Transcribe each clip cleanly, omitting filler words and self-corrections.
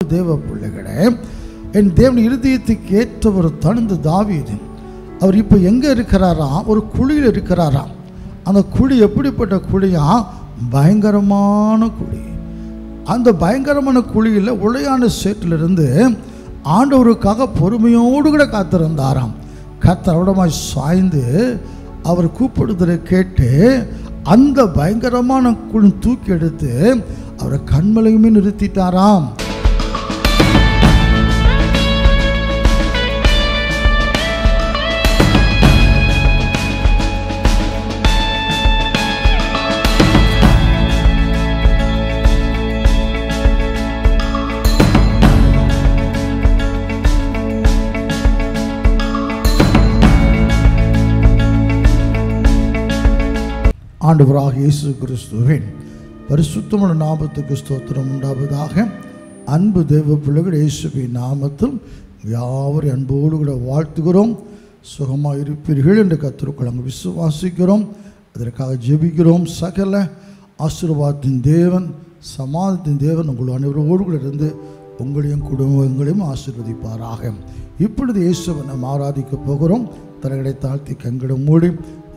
தேவ பிள்ளைகளே, என் தேவன் இருதயத்துக்கு ஏற்ற ஒரு தனிந்த தாவீது. அவர் இப்போ எங்கே இருக்கிறாராம்? ஒரு குழியில் இருக்கிறாராம். அந்த குழி எப்படிப்பட்ட குழியா? பயங்கரமான குழி. அந்த பயங்கரமான குழியில் உளையான சேற்றிலிருந்து ஆண்டவருக்காக பொறுமையோடு கூட காத்திருந்தாராம். கர்த்தர் அவடமாய் சாய்ந்து அவர் கூப்பிடுதலை கேட்டு அந்த பயங்கரமான குழி தூக்கி எடுத்து அவரை கண்மலையுமே நிறுத்திட்டாராம். ஆண்டவராகிய இயேசு கிறிஸ்துவின் பரிசுத்தமான நாமத்துக்கு ஸ்தோத்திரம் உண்டாவதாக. அன்பு தேவ பிள்ளைகள், இயேசுவின் நாமத்தில் யாவரை அன்போடு கூட வாழ்த்துகிறோம். சுகமாக இருப்பீர்கள் என்று கர்த்தருக்குள் நாங்கள் விசுவாசிக்கிறோம். அதற்காக ஜெபிக்கிறோம். சகல ஆசீர்வாதத்தின் தேவன், சமாதானத்தின் தேவன் உங்கள் அனைவரோடு கூட இருந்து உங்களையும் குடும்பங்களையும் ஆசீர்வதிப்பாராக. இப்பொழுது இயேசுவை நாம் ஆராதிக்க போகிறோம். தலைகளை தாழ்த்தி கண்களை மூடி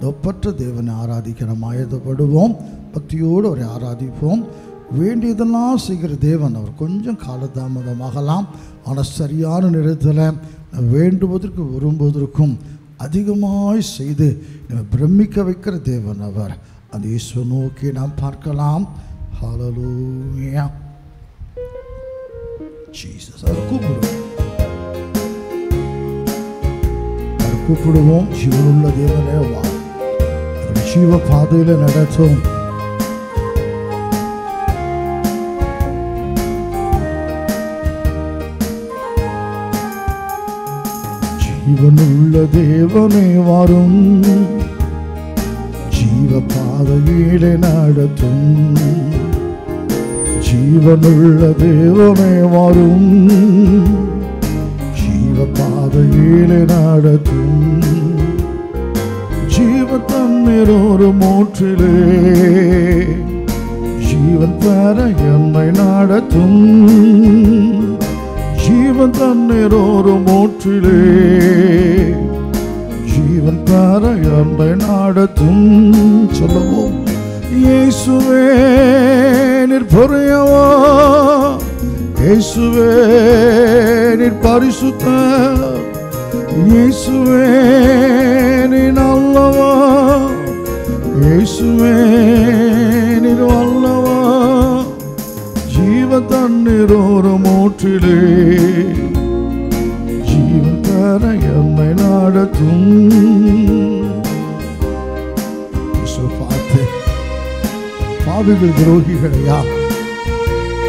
ஒப்பற்ற தேவனை ஆராதிக்க நாம் ஆயத்தப்படுவோம். பக்தியோடு அவரை ஆராதிப்போம். வேண்டியதெல்லாம் செய்கிற தேவன். அவர் கொஞ்சம் காலதாமதமாகலாம், ஆனால் சரியான நேரத்தில் வேண்டுவதற்கு விரும்புவதற்கும் அதிகமாய் செய்து நம்ம பிரமிக்க வைக்கிற தேவன் அவர். அந்த இயேசுவை நோக்கி நாம் பார்க்கலாம். ஹல்லேலூயா. ஜீசஸ். அவர் கூப்பிடுவோம். ஜீவனுள்ள தேவனே வா, ஜீவ பாதையில நடத்தும். ஜீவனுள்ள தேவனே வாரும், ஜீவ பாதையிலே நடத்தும். ஜீவனுள்ள தேவனே வாரும், ஜீவ பாதையிலே நடத்தும். ஜீவ தண்ணீர் ஒரு மூற்றிலே ஜீவன் பெற என்னை நடத்தும். ஜீவன் தண்ணீர் ஒரு மூற்றிலே ஜீவன் பெற என்னை நடத்தும். சொல்லுவோம். இயேசுவே நீர் பெரியவா, இயேசுவே நீர் பரிசுத்தர், இயேசுவே நீ நல்லவா, இயேசுவே நீ வல்லவா. ஜீவ தண்ணீர் ஒரு மூற்றிலே ஜீவன் தர என்னை நடத்தும். பார்த்து பாவிகள் துரோகிகளையா,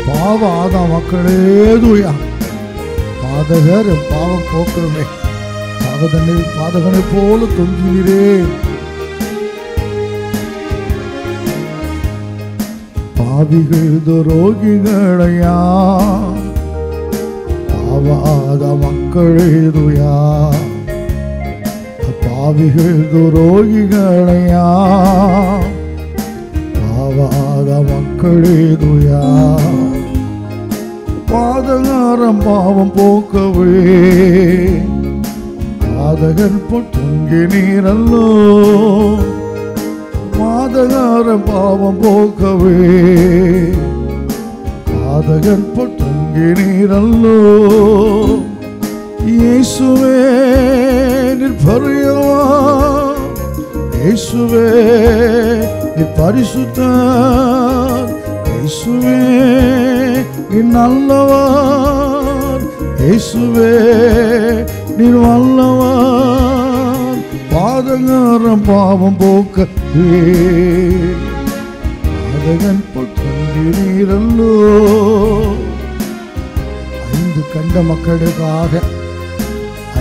பாவ ஆதா மக்களே தூயா, பாதகர் பாவம் போக்குறமே, பாதகனை போல தொங்கினீரே. பாவிகள் துரோகிகளையா, பாவாத மக்களேதுயா, பாவிகள் துரோகிகளையா, பாவாத மக்களேதுயா. பாதகாரம் பாவம் போக்கவே பாதகன் பொங்கி நீரல்லோ, பாதகார பாவம் போக்கவே பாதகன் பொங்கி நீரல்லோ. இயேசுவே நீர் பெரியவா, இயேசுவே நீர் பரிசுத்தர், இயேசுவே நீர் நல்லவர், இயேசுவே நீர் வல்லவர். பாதகாரம் பாவம் போக்க பாதகன் பொங்கி நீரல்லோ. 5 கண்ட மக்களுக்காக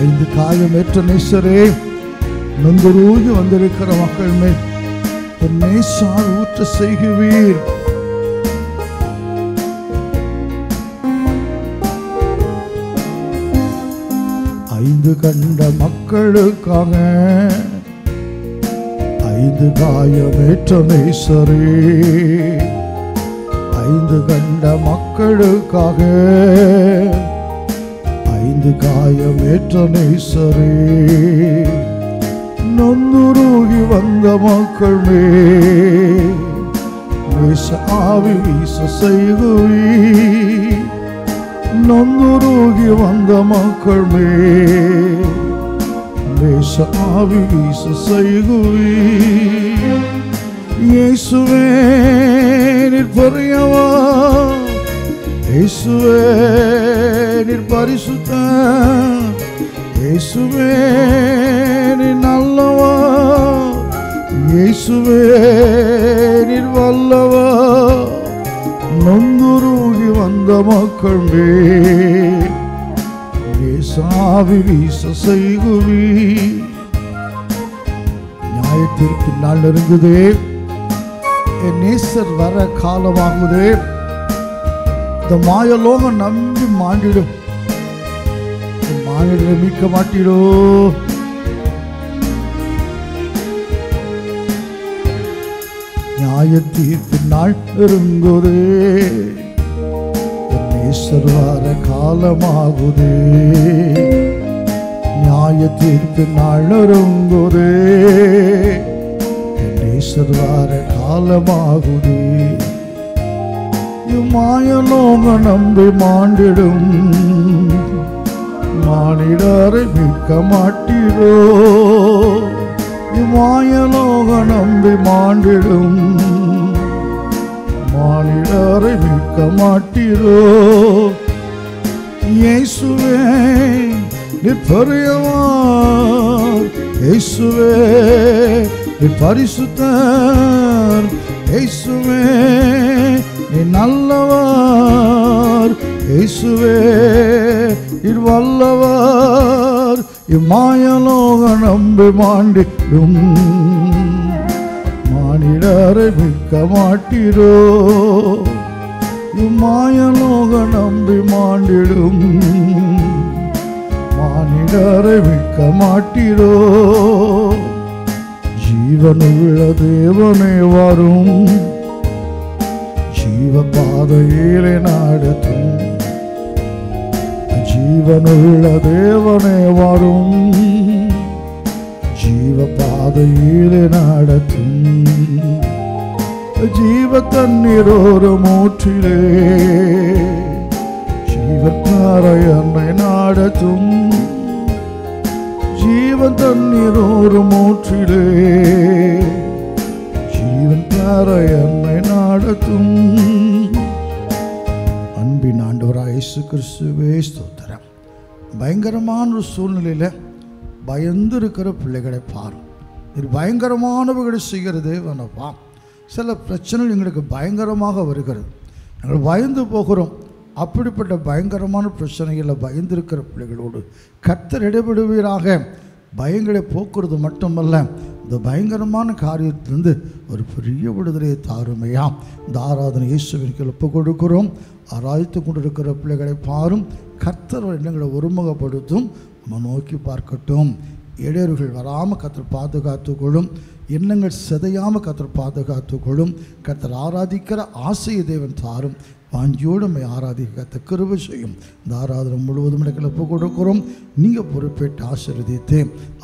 5 காயமேற்ற நேசரே, நொந்துருகி வந்திருக்கிற மக்கள் மேல் நேசால் ஊற்ற செய்குவீர். ஐந்து கண்ட மக்களுக்காக 5 காயமேற்ற நேசரே, 5 கண்ட மக்களுக்காக 5 காயமேற்ற நேசரே, நொந்துருகி வந்த மக்கள் நேச ஆவி வீச செய்குவி, நொந்துருகி வந்த மக்கள் நேச ஆவி வீச செய்குவி. இயேசுவே நீர் பெரியவர், இயேசுவே நீர் பரிசுத்தர், இயேசுவே நீர் நல்லவர், இயேசுவே நீர் வல்லவர். நொந்துருகி வந்த மக்கள் நேசாவி வீச செய்குவி. நியாயத்திற்கு நாள் நெருங்குதே, என் நேசர் வர காலமாகுதே. இந்த மாயலோகம் நம்பி மாண்டிடும், மானிடரை மீட்க மாட்டீரோ. நியாய தீர்ப்பின் நாள் நெருங்குதே, என் நேசர் வர காலமாகுதே. நியாய தீர்ப்பின் நாள் நெருங்குதே, என் நேசர் வர காலமாகுதே. மாயலோக நம்பி மாண்டிடும், மானிடரை மீட்க மாட்டீரோ. மாயலோக நம்பி மாண்டிடும், மானிடரை மீட்க மாட்டீரோ. இயேசுவே நீர் பெரியவர், இயேசுவே நீர் பரிசுத்தர், இயேசுவே நீ நல்லவர், இயேசுவே நீர் வல்லவர். இம்மாயலோக நம்பி மாண்டிடும், மானிடரை மீட்க மாட்டீரோ. இம்மாயலோக நம்பி மாண்டிடும், மானிடரை மீட்க மாட்டீரோ. ஜீவனுள்ள தேவனே வரும், ஜீவ பாதையிலே நடத்தும். ஜீவனுள்ள தேவனே வரும், ஜீவ பாதையிலே நடத்தும். ஜீவ தண்ணீர் ஒரு மூற்றிலே, ஜீவத்தாரை என்னை நடத்தும். ஜீவ தண்ணீர் ஒரு மூற்றிலே, ஜீவத்தாரை என்னை நடத்தும். அன்பின் ஆண்டவராய் இயேசு கிறிஸ்துவே ஸ்தோத்திரம். பயங்கரமான ஒரு சூழ்நிலையில் பயந்து இருக்கிற பிள்ளைகளை பாரும். இது பயங்கரமானவர்களை செய்கிற தேவனப்பா. சில பிரச்சனைகள் எங்களுக்கு பயங்கரமாக வருகிறது, நாங்கள் பயந்து போகிறோம். அப்படிப்பட்ட பயங்கரமான பிரச்சனைகளில் பயந்திருக்கிற பிள்ளைகளோடு கர்த்தர் இடைபடுவீராக. பயங்களை போக்குறது மட்டுமல்ல, இந்த பயங்கரமான காரியத்திலிருந்து ஒரு பெரிய விடுதலையை தாருமையாம். இந்த ஆராதனை இயேசுவின் கீழ் ஒப்புக் கொடுக்கிறோம். ஆராய்த்து கொண்டிருக்கிற பிள்ளைகளை பாரும். கர்த்தர் எண்ணங்களை ஒருமுகப்படுத்தும், நம்ம நோக்கி பார்க்கட்டும். இடையூறுகள் வராமல் கர்த்தர் பாதுகாத்துக்கொள்ளும், எண்ணங்கள் சிதையாமல் கர்த்தர் பாதுகாத்துக்கொள்ளும். கர்த்தர் ஆராதிக்கிற ஆசையை தேவன் தாரும். வாஞ்சியோடு நம்மை ஆராதிக்க கிருபை செய்யும். இந்த ஆராதனை முழுவதும் இடங்களை ஒப்புக் கொடுக்கிறோம். நீங்கள் பொறுப்பேற்று ஆசீர்வதித்து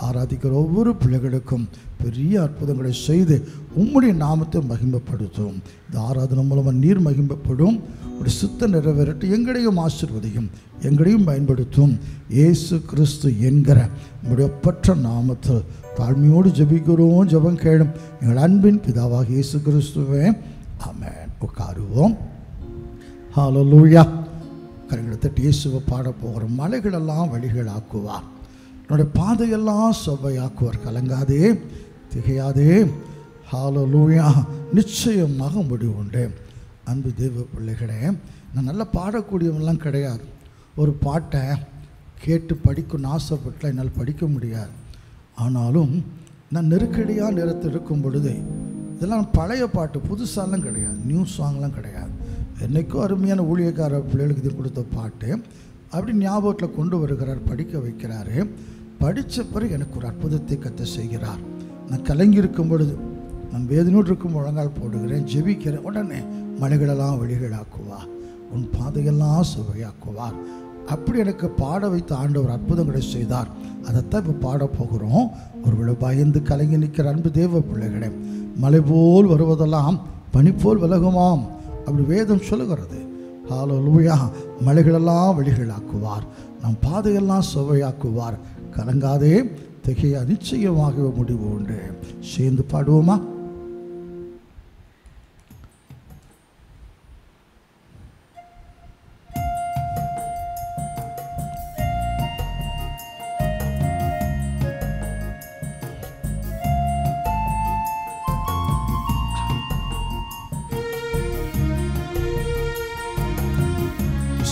ஆராதிக்கிற ஒவ்வொரு பிள்ளைகளுக்கும் பெரிய அற்புதங்களை செய்து உம்முடைய நாமத்தை மகிமைப்படுத்தும். இந்த ஆராதனை மூலமாக நீர் மகிமைப்படும். ஒரு சித்த நிறைவேறட்டு எங்களையும் ஆசீர்வதியும், எங்களையும் பயன்படுத்தும். இயேசு கிறிஸ்து என்கிற நம்முடைய ஒப்பற்ற நாமத்தில் தாழ்மையோடு ஜெபிக்கிறோம். ஜெபம் கேளும் எங்கள் அன்பின் பிதாவாக இயேசு கிறிஸ்துவே, ஆமென். உட்காருவோம். ஹல்லேலூயா. கரங்களை தட்டி இயேசுவை பாட போகிற மலைகளெல்லாம் வழிகளாக்குவார், என்னுடைய பாதையெல்லாம் செவ்வையாக்குவார். கலங்காதே, திகையாதே. ஹல்லேலூயா. நிச்சயமாக முடிவு உண்டு. அன்பு தேவ பிள்ளைகளே, நான் நல்லா பாடக்கூடியவெல்லாம் கிடையாது. ஒரு பாட்டை கேட்டு படிக்கணும்னு ஆசைப்பட்டால் என்னால் படிக்க முடியாது. ஆனாலும் நான் நெருக்கடியாக நேரத்தில் இருக்கும் பொழுது இதெல்லாம் பழைய பாட்டு, புதுசாலாம் கிடையாது, நியூ சாங்லாம் கிடையாது. என்றைக்கும் அருமையான ஊழியக்கார பிள்ளைகளுக்கு இது கொடுத்த பாட்டு அப்படி ஞாபகத்தில் கொண்டு வருகிறார், படிக்க வைக்கிறாரு. படித்த பிறகு எனக்கு ஒரு அற்புதத்தை கத்த செய்கிறார். நான் கலங்கி இருக்கும் பொழுது, நான் வேதனையோடு இருக்கும் முழங்கால் போடுகிறேன், ஜெபிக்கிறேன். உடனே மலைகளெல்லாம் வழிகளாக்குவார், உன் பாதையெல்லாம் சுவையாக்குவார். அப்படி எனக்கு பாட வைத்த ஆண்டவர் அற்புதங்களை செய்தார். அதைத்தான் இப்போ பாட போகிறோம். ஒருவேளை பயந்து கலங்கி நிற்கிற அன்பு தேவ பிள்ளைகளே, மலை போல் வருவதெல்லாம் பனி போல் விலகுமாம் அப்படி வேதம் சொல்லுகிறது. ஹல்லேலூயா. மலைகளெல்லாம் வழிகளாக்குவார், நம் பாதையெல்லாம் சுவையாக்குவார். கலங்காதே, திகையா, நிச்சயமாக முடிவு உண்டு. சேர்ந்து பாடுவோமா?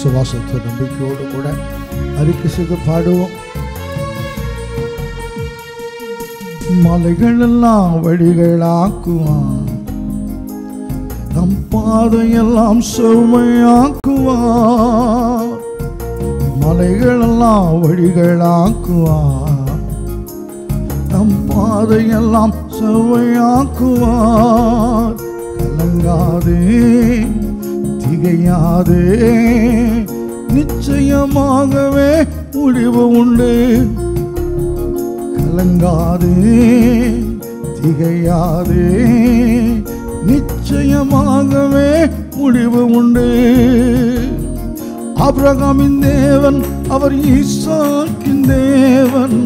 விசுவாசத்தை நம்பிக்கையோடு கூட அறிக்கை செய்து பாடுவோம். மலைகளெல்லாம் வழிகளாக்குவான், நம் பாதையெல்லாம் செவ்வையாக்குவான். மலைகளெல்லாம் வழிகளாக்குவான், நம் பாதையெல்லாம் செவ்வையாக்குவான். கலங்காதே, திகையாதே, நிச்சயமாகவே முடிவு உண்டு. கலங்காதே, திகையாதே, நிச்சயமாகவே முடிவு உண்டு. ஆபிரகாமின் தேவன் அவர் ஈசாக்கின் தேவன்,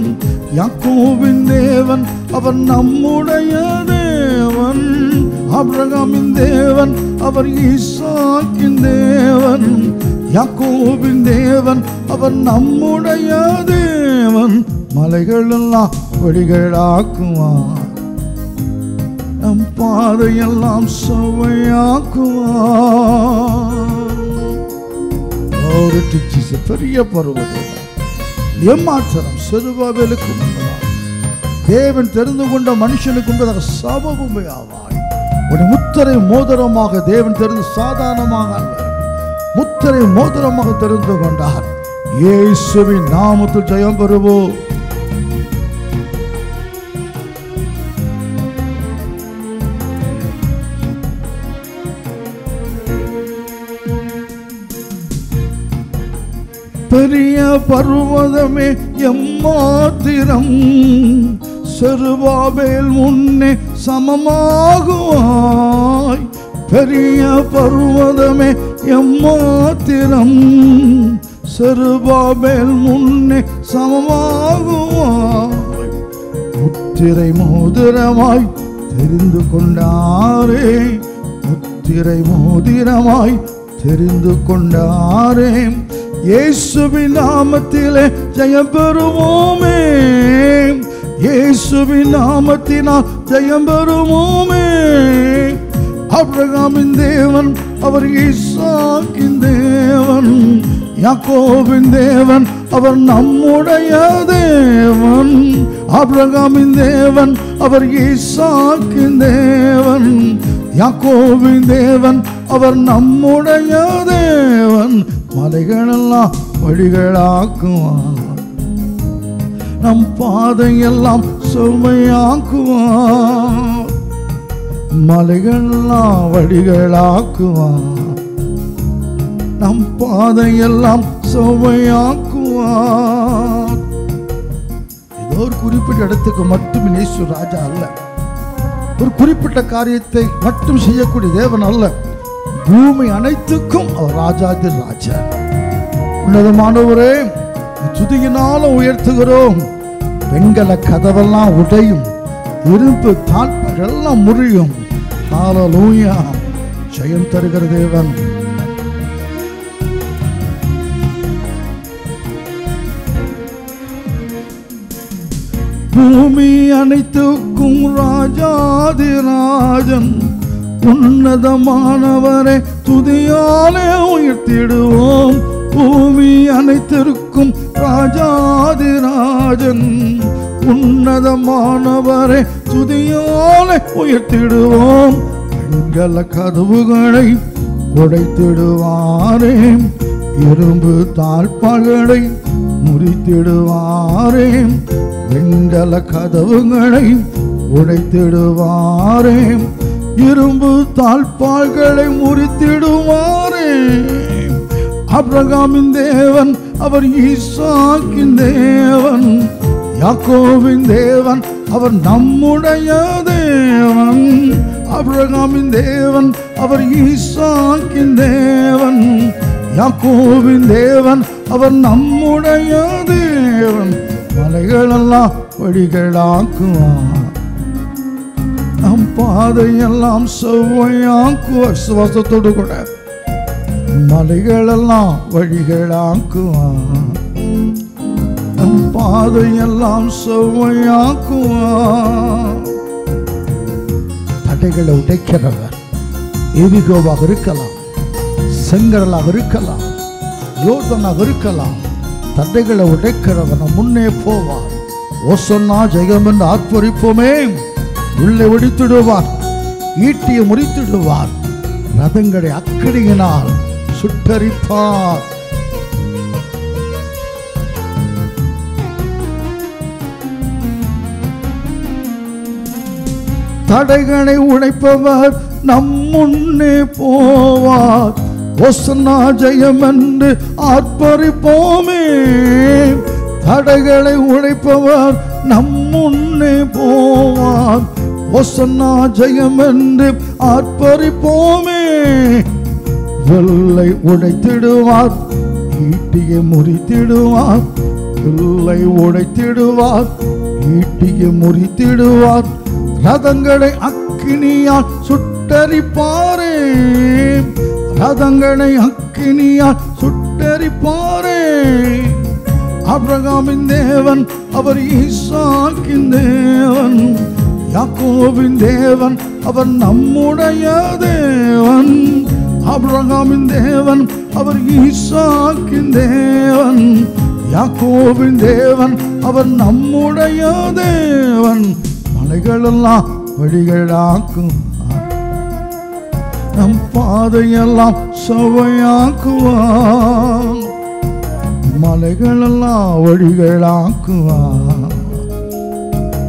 யாக்கோபின் தேவன் அவர் நம்முடைய தேவன். ஆபிரகாமின் தேவன் அவர் ஈசாக்கின் தேவன், யாக்கோபின் தேவன் அவர் நம்முடைய தேவன். மலைகளெல்லாம் வழிகளாக்குவான், நம் பாதையெல்லாம் சுவையாக்குவான். ஒரு பெரிய பருவத்தில் ஏமாற்றம் செருபாபேலுக்கு முன்பதாக தேவன் தெரிந்து கொண்ட மனுஷனுக்கு முன்பதாக சபபூமி ஆவாய். ஒரு முத்திரை மோதிரமாக தேவன் தெரிந்து, சாதாரணமாக அல்ல, முத்திரை மோதிரமாக தெரிந்து கொண்டார். இயேசுவின் நாமத்தில் ஜெயம் பெறுவோம். பெரிய பர்வதமே எம்மாத்திரம், செருபாபேல் முன்னே சமமாகுவாய். பெரிய பர்வதமே எம்மாத்திரம், செருபாபேல் முன்னே சமமாகுவாய். முத்திரை மோதிரமாய் தெரிந்து கொண்டாரே, முத்திரை மோதிரமாய் தெரிந்து கொண்டாரே. இயேசுவின் நாமத்திலே ஜெயம் பெறுவோமே, இயேசுவின் நாமத்தினால் ஜெயம் பெறுவோமே. ஆபிரகாமின் தேவன் அவர் ஈசாக்கின் தேவன், யாக்கோபின் தேவன் அவர் நம்முடைய தேவன். ஆபிரகாமின் தேவன் அவர் ஈசாக்கின் தேவன், யாக்கோபின் தேவன் அவர் நம்முடைய தேவன். மலைகளெல்லாம் வழிகளாக்குவான், நம் பாதையெல்லாம் செவ்வையாக்குவான். மலைகளெல்லாம் வழிகளாக்குவான், நம் பாதையெல்லாம் செவ்வையாக்குவான். ஏதோ ஒரு குறிப்பிட்ட இடத்துக்கு மட்டும் இயேசு ராஜா அல்ல, ஒரு குறிப்பிட்ட காரியத்தை மட்டும் செய்யக்கூடிய தேவன் அல்ல, பூமி அனைத்துக்கும் அவர் ராஜாதி ராஜா. உன்னதமானவரே, துதியினாலும் உயர்த்துகிறோம். வெண்கல கதவெல்லாம் உடையும், இரும்பு தாழ்பார்கள் எல்லாம் முறியும். ஹல்லேலூயா. ஜெயம் தருகிற தேவன். பூமி அனைத்துக்கும் ராஜாதிராஜன், உன்னதமானவரை துதியாலே உயர்த்திடுவோம். பூமி அனைத்திற்கும் ராஜாதிராஜன், உன்னதமானவரை துதியாலே உயர்த்திடுவோம். வெண்கல கதவுகளை உடைத்திடுவாரே, இரும்பு தாழ்பாள்களை முறித்திடுவாரே. வெண்கல கதவுகளை உடைத்திடுவாரே, இரும்பு தாழ்பாள்களை முறித்திடுவாரே. ஆபிரகாமின் தேவன் அவர் ஈசாக்கின் தேவன், யாக்கோபின் தேவன் அவர் நம்முடைய தேவன். ஆபிரகாமின் தேவன் அவர் ஈசாக்கின் தேவன், யாக்கோபின் தேவன் அவர் நம்முடைய தேவன். மலைகளெல்லாம் வழிகளாக்குவார், நம் பாதையெல்லாம் செவ்வையாக்குவார். சுவாசத்தோடு கூட மலைகளெல்லாம் வழிகளாக்குவார், நம் பாதையெல்லாம் செவ்வையாக்குவார். தடைகளை உடைக்கிறவர் எரிகோவாக இருக்கலாம், செங்கடலாக இருக்கலாம், யோர்தானாக இருக்கலாம். தடைகளை உடைக்கிறவர் நம் முன்னே போவார். ஓசன்னா ஜெயம் என்று ஆர்ப்பரிப்போமே. உள்ளே ஒடித்திடுவார், ஈட்டியை முறித்திடுவார், ரதங்களை அக்கினியினால் சுட்டரிப்பார். தடைகளை உடைப்பவர் நம் முன்னே போவார். ஓசன்னா ஜெயம் என்று ஆர்ப்பரிப்போமே. தடைகளை உடைப்பவர் நம் முன்னே போவார். ஓசன்னா ஜெயம் என்று ஆர்ப்பரிப்போமே. வெள்ளை உடைத்திடுவார், ஈட்டியை முறித்திடுவார். வெள்ளை உடைத்திடுவார், ஈட்டியை முறித்திடுவார். ரதங்களை அக்கினியால் சுட்டரிப்பாரே, ரதங்களை அக்கினியால் சுட்டரிப்பாரே. ஆபிரகாமின் தேவன் அவர் ஈசாக்கின் தேவன், யாக்கோபின் தேவன் அவர் நம்முடைய தேவன். ஆபிரகாமின் தேவன் அவர் ஈசாக்கின் தேவன், யாக்கோபின் தேவன் அவர் நம்முடைய தேவன். மலைகளெல்லாம் வழிகளாக்குவார், நம் பாதையெல்லாம் செவ்வையாக்குவார். மலைகளெல்லாம் வழிகளாக்குவார்,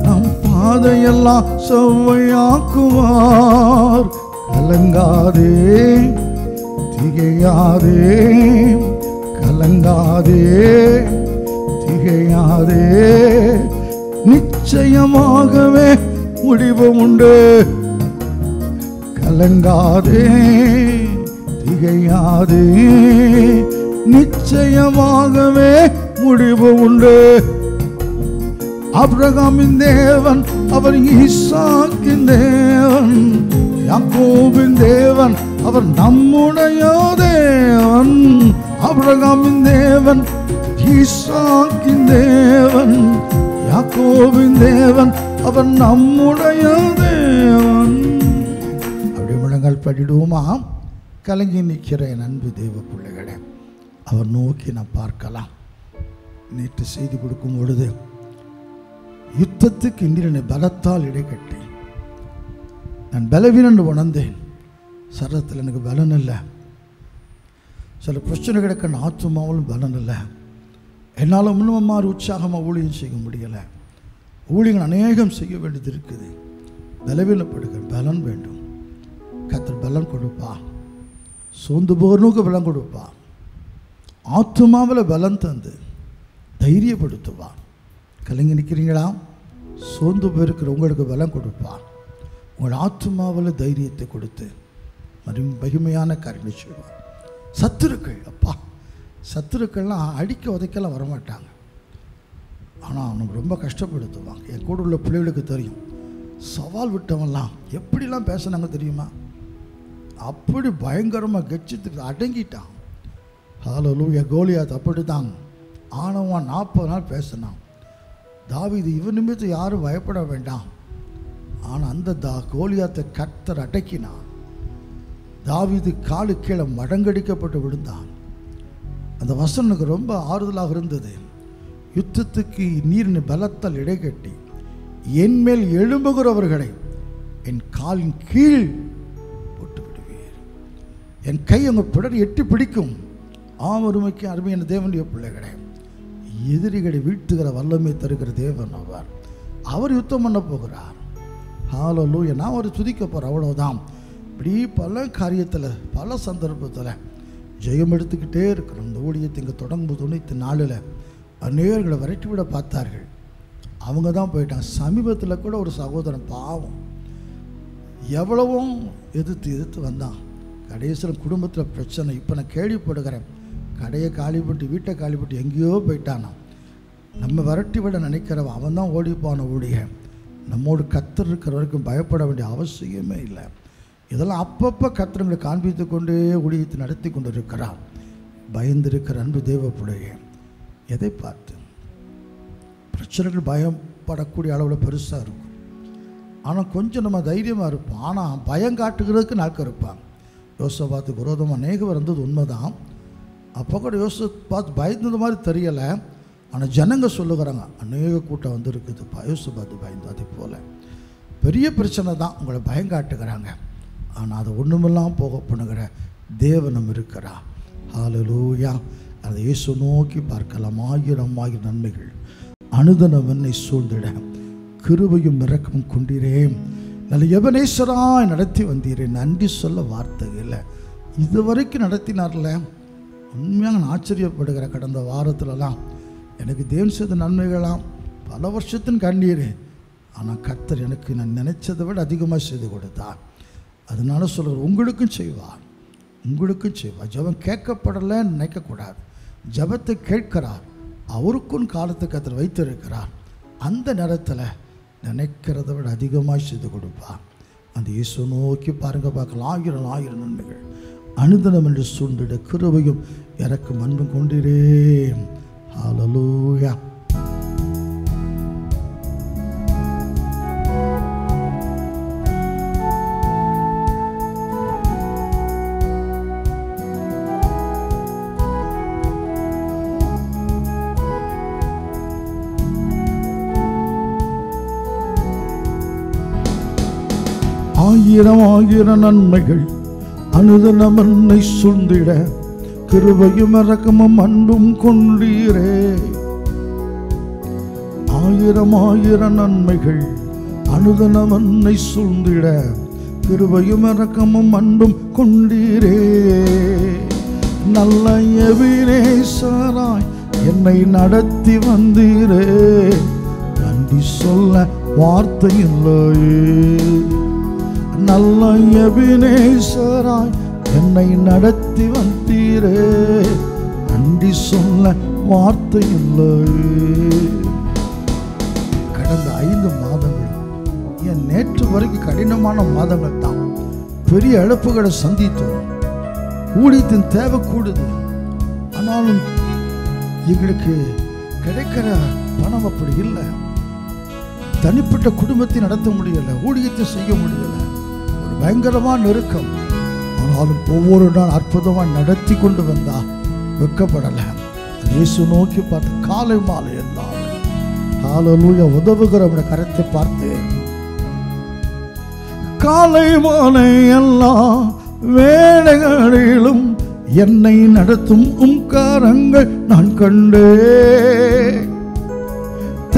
நம் பாதையெல்லாம் செவ்வையாக்குவார். கலங்காதே திகையாதே, கலங்காதே திகையாதே, நிச்சயமாகவே முடிவு உண்டு. கலங்காதே திகையாதே, நிச்சயமாகவே முடிவு உண்டு. ஆபிரகாமின் தேவன் அவர் ஈசாக்கின் தேவன், யாக்கோபின் தேவன் அவர் நம்முடைய தேவன். ஆபிரகாமின் தேவன் ஈசாக்கின் தேவன், யாக்கோபின் தேவன் அவர் நம்முடைய தேவன். அப்படி முழங்கால் படிடுவோமா? கலங்கி நிற்கிற என் அன்பு தேவ பிள்ளைகளே, அவர் நோக்கி நான் பார்க்கலாம். நேற்று செய்தி கொடுக்கும் பொழுது யுத்தத்துக்கு இந்திரனை பலத்தால் இடைக்கட்டி நான் பலவீனன் உணர்ந்தேன். சரத்தில் எனக்கு பலன் இல்லை, சில பிரச்சனை கிடக்க ஆத்துமாவிலும் பலன் இல்லை. என்னால் முன்னும் மாதிரி உற்சாகமாக ஊழியம் செய்ய முடியலை. ஊழியங்கள் அநேகம் செய்ய வேண்டியது இருக்குது. பலவீனப்படுகிற பலன் வேண்டும். கர்த்தர் பலன் கொடுப்பா, சோர்ந்து போகிறவனுக்கு பலன் கொடுப்பா, ஆத்துமாவில் பலன் தந்து தைரியப்படுத்துவா. கலங்கி நிற்கிறீங்களா? சோர்ந்து போயிருக்கிற உங்களுக்கு பலம் கொடுப்பார். உங்கள் ஆத்துமாவில் தைரியத்தை கொடுத்து மகிமையான காரியங்களை செய்வார். சத்துருக்கள், அப்பா, சத்துருக்கள்லாம் அடிக்க உதைக்கெல்லாம் வரமாட்டாங்க, ஆனால் அவனுக்கு ரொம்ப கஷ்டப்படுத்துவாங்க. என் கூட உள்ள பிள்ளைகளுக்கு தெரியும். சவால் விட்டவன்லாம் எப்படிலாம் பேசுனாங்க தெரியுமா? அப்படி பயங்கரமாக கட்சித்துக்கு அடங்கிட்டான். ஹல்லேலூயா. கோலியாத் அப்படி தாங்க ஆனவன் 40 நாள் பேசினான். தாவீது இவன் நிமித்தம் யாரும் பயப்பட வேண்டாம், ஆனால் அந்த கோலியாத்தை கர்த்தர் அடக்கினான். தாவீது காலு கீழே மடங்கடிக்கப்பட்டு விழுந்தான். அந்த வசனுக்கு ரொம்ப ஆறுதலாக இருந்தது. யுத்தத்துக்கு நீரின் பலத்தால் இடைக்கட்டி என் மேல் எழும்புகிறவர்களை என் காலின் கீழ் போட்டு விடுவீர். என் கை உங்கள் பிடரை எட்டி பிடிக்கும். ஆமருமைக்கு அருமையான தேவனுடைய பிள்ளைகளே, எதிரிகளை வீழ்த்துகிற வல்லமை தருகிற தேவன் அவர். அவர் யுத்தம் பண்ண போகிறார். ஹல்லேலூயா. நான் ஒரு துதிக்க போகிறேன், அவ்வளோதான். இப்படி பல காரியத்தில் பல சந்தர்ப்பத்தில் ஜெயம் எடுத்துக்கிட்டே இருக்கிறோம். இந்த ஊழியத்தை இங்கே தொடங்கும் 94 அநேகர்களை விரட்டி விட பார்த்தார்கள். அவங்க தான் போயிட்டாங்க. சமீபத்தில் கூட ஒரு சகோதரன் பாவம் எவ்வளவும் எதிர்த்து வந்தான். கடைசியில் குடும்பத்தில் பிரச்சனை. இப்போ நான் கேள்விப்படுகிறேன், கடையை காலிப்பட்டு வீட்டை காலிப்பட்டு எங்கேயோ போயிட்டானா. நம்ம விரட்டி விட நினைக்கிறவன் அவன் தான் ஓடிப்பான ஊழிய. நம்மோடு கர்த்தர் இருக்கிற வரைக்கும் பயப்பட வேண்டிய அவசியமே இல்லை. இதெல்லாம் அப்பப்போ கர்த்தர்களை காண்பித்து கொண்டே ஊழியத்தை நடத்தி கொண்டு இருக்கிறார். பயந்திருக்கிற அன்பு தேவ பிள்ளையே, எதை பார்த்து பிரச்சனைகள் பயப்படக்கூடிய அளவில் பெருசாக இருக்கும். ஆனால் கொஞ்சம் நம்ம தைரியமாக இருப்போம். ஆனால் பயம் காட்டுகிறதுக்கு நாட்கள் இருப்பாங்க. யோசபாத்துக்கு விரோதமாக அநேகம் வந்தது உண்மைதான். அப்போ கூட யோசபாத் பயந்தது மாதிரி தெரியலை. ஆனால் ஜனங்க சொல்லுகிறாங்க அநேக கூட்டம் வந்துருக்குதுப்பா, யோசபாத்து பயந்து. அதே போல் பெரிய பிரச்சனை தான் உங்களை பயம் காட்டுகிறாங்க. ஆனால் அதை ஒன்றுமெல்லாம் போக பண்ணுகிற தேவனம் இருக்கிறா. ஹல்லேலூயா. அதை இயேசு நோக்கி பார்க்கலாம். ஆயிரம் நன்மைகள் அனுதினம் என்னை சூழ்ந்திட கிருபையும் இரக்கமும் கொண்டீரே. நல்ல எபனேசராய் நடத்தி வந்தீரே. நன்றி சொல்ல வார்த்தை இல்லை. இதுவரைக்கும் நடத்தினார்ல. உண்மையாக நான் ஆச்சரியப்படுகிற. கடந்த வாரத்திலலாம் எனக்கு தேவன் செய்த நன்மைகளாம் பல வருஷத்தின் கண்ணீர். ஆனால் கர்த்தர் எனக்கு நான் நினைச்சதை விட அதிகமாக செய்து கொடுத்தார். அதனால சொல்கிறார், உங்களுக்கும் செய்வார், உங்களுக்கும் செய்வார். ஜெபம் கேட்கப்படலைன்னு நினைக்கக்கூடாது. ஜெபத்தை கேட்கிறார். அவருக்கும் காலத்தை கர்த்தர் வைத்திருக்கிறார். அந்த நேரத்தில் நினைக்கிறத விட அதிகமாக செய்து கொடுப்பார். அந்த இயேசு நோக்கி பாருங்க, பார்க்கலாம். ஆயிரம் நன்மைகள் அனுதினம் என்று சூழ்ந்திட கிருபையும் இரக்கம் அன்பும் கொண்டீரே. ஹல்லேலூயா. ஆயிரம் நன்மைகள் அனுதினம் என்னை சூழ்ந்திட கிருபையும் இரக்கமும் அன்பும் கொண்டீரே. ஆயிரம் நன்மைகள் அனுதினம் என்னை சூழ்ந்திட கிருபையும் இரக்கமும் அன்பும் கொண்டீரே. நல்ல எபினேசராய் என்னை நடத்தி வந்தீரே. நன்றி சொல்ல வார்த்தை இல்லையே. நல்ல எபினேசராய் என்னை நடத்தி வந்தீரே. நன்றி சொல்ல வார்த்தை இல்லை. கடந்த 5 மாதங்கள் என் நேற்று வரைக்கும் கடினமான மாதங்கள் தான். பெரிய இழப்புகளை சந்தித்தோம். ஊழியத்தின் தேவை கூடுது. ஆனாலும் எங்களுக்கு கிடைக்கிற பணம் அப்படி இல்லை. தனிப்பட்ட குடும்பத்தை நடத்த முடியலை, ஊழியத்தை செய்ய முடியலை. ஒரு பயங்கரமான நெருக்கம். ஆனாலும் ஒவ்வொரு நாள் அற்புதமாக நடத்தி கொண்டு வந்தா வெக்கப்படலை. இயேசு நோக்கி பார்த்து காலை மாலை எல்லாம் ஹல்லேலூயா உதவுகிற கரத்தை பார்த்து காலை மாலை எல்லா வேளைகளிலும் என்னை நடத்தும் உம் கரங்கள் நான் கண்டே.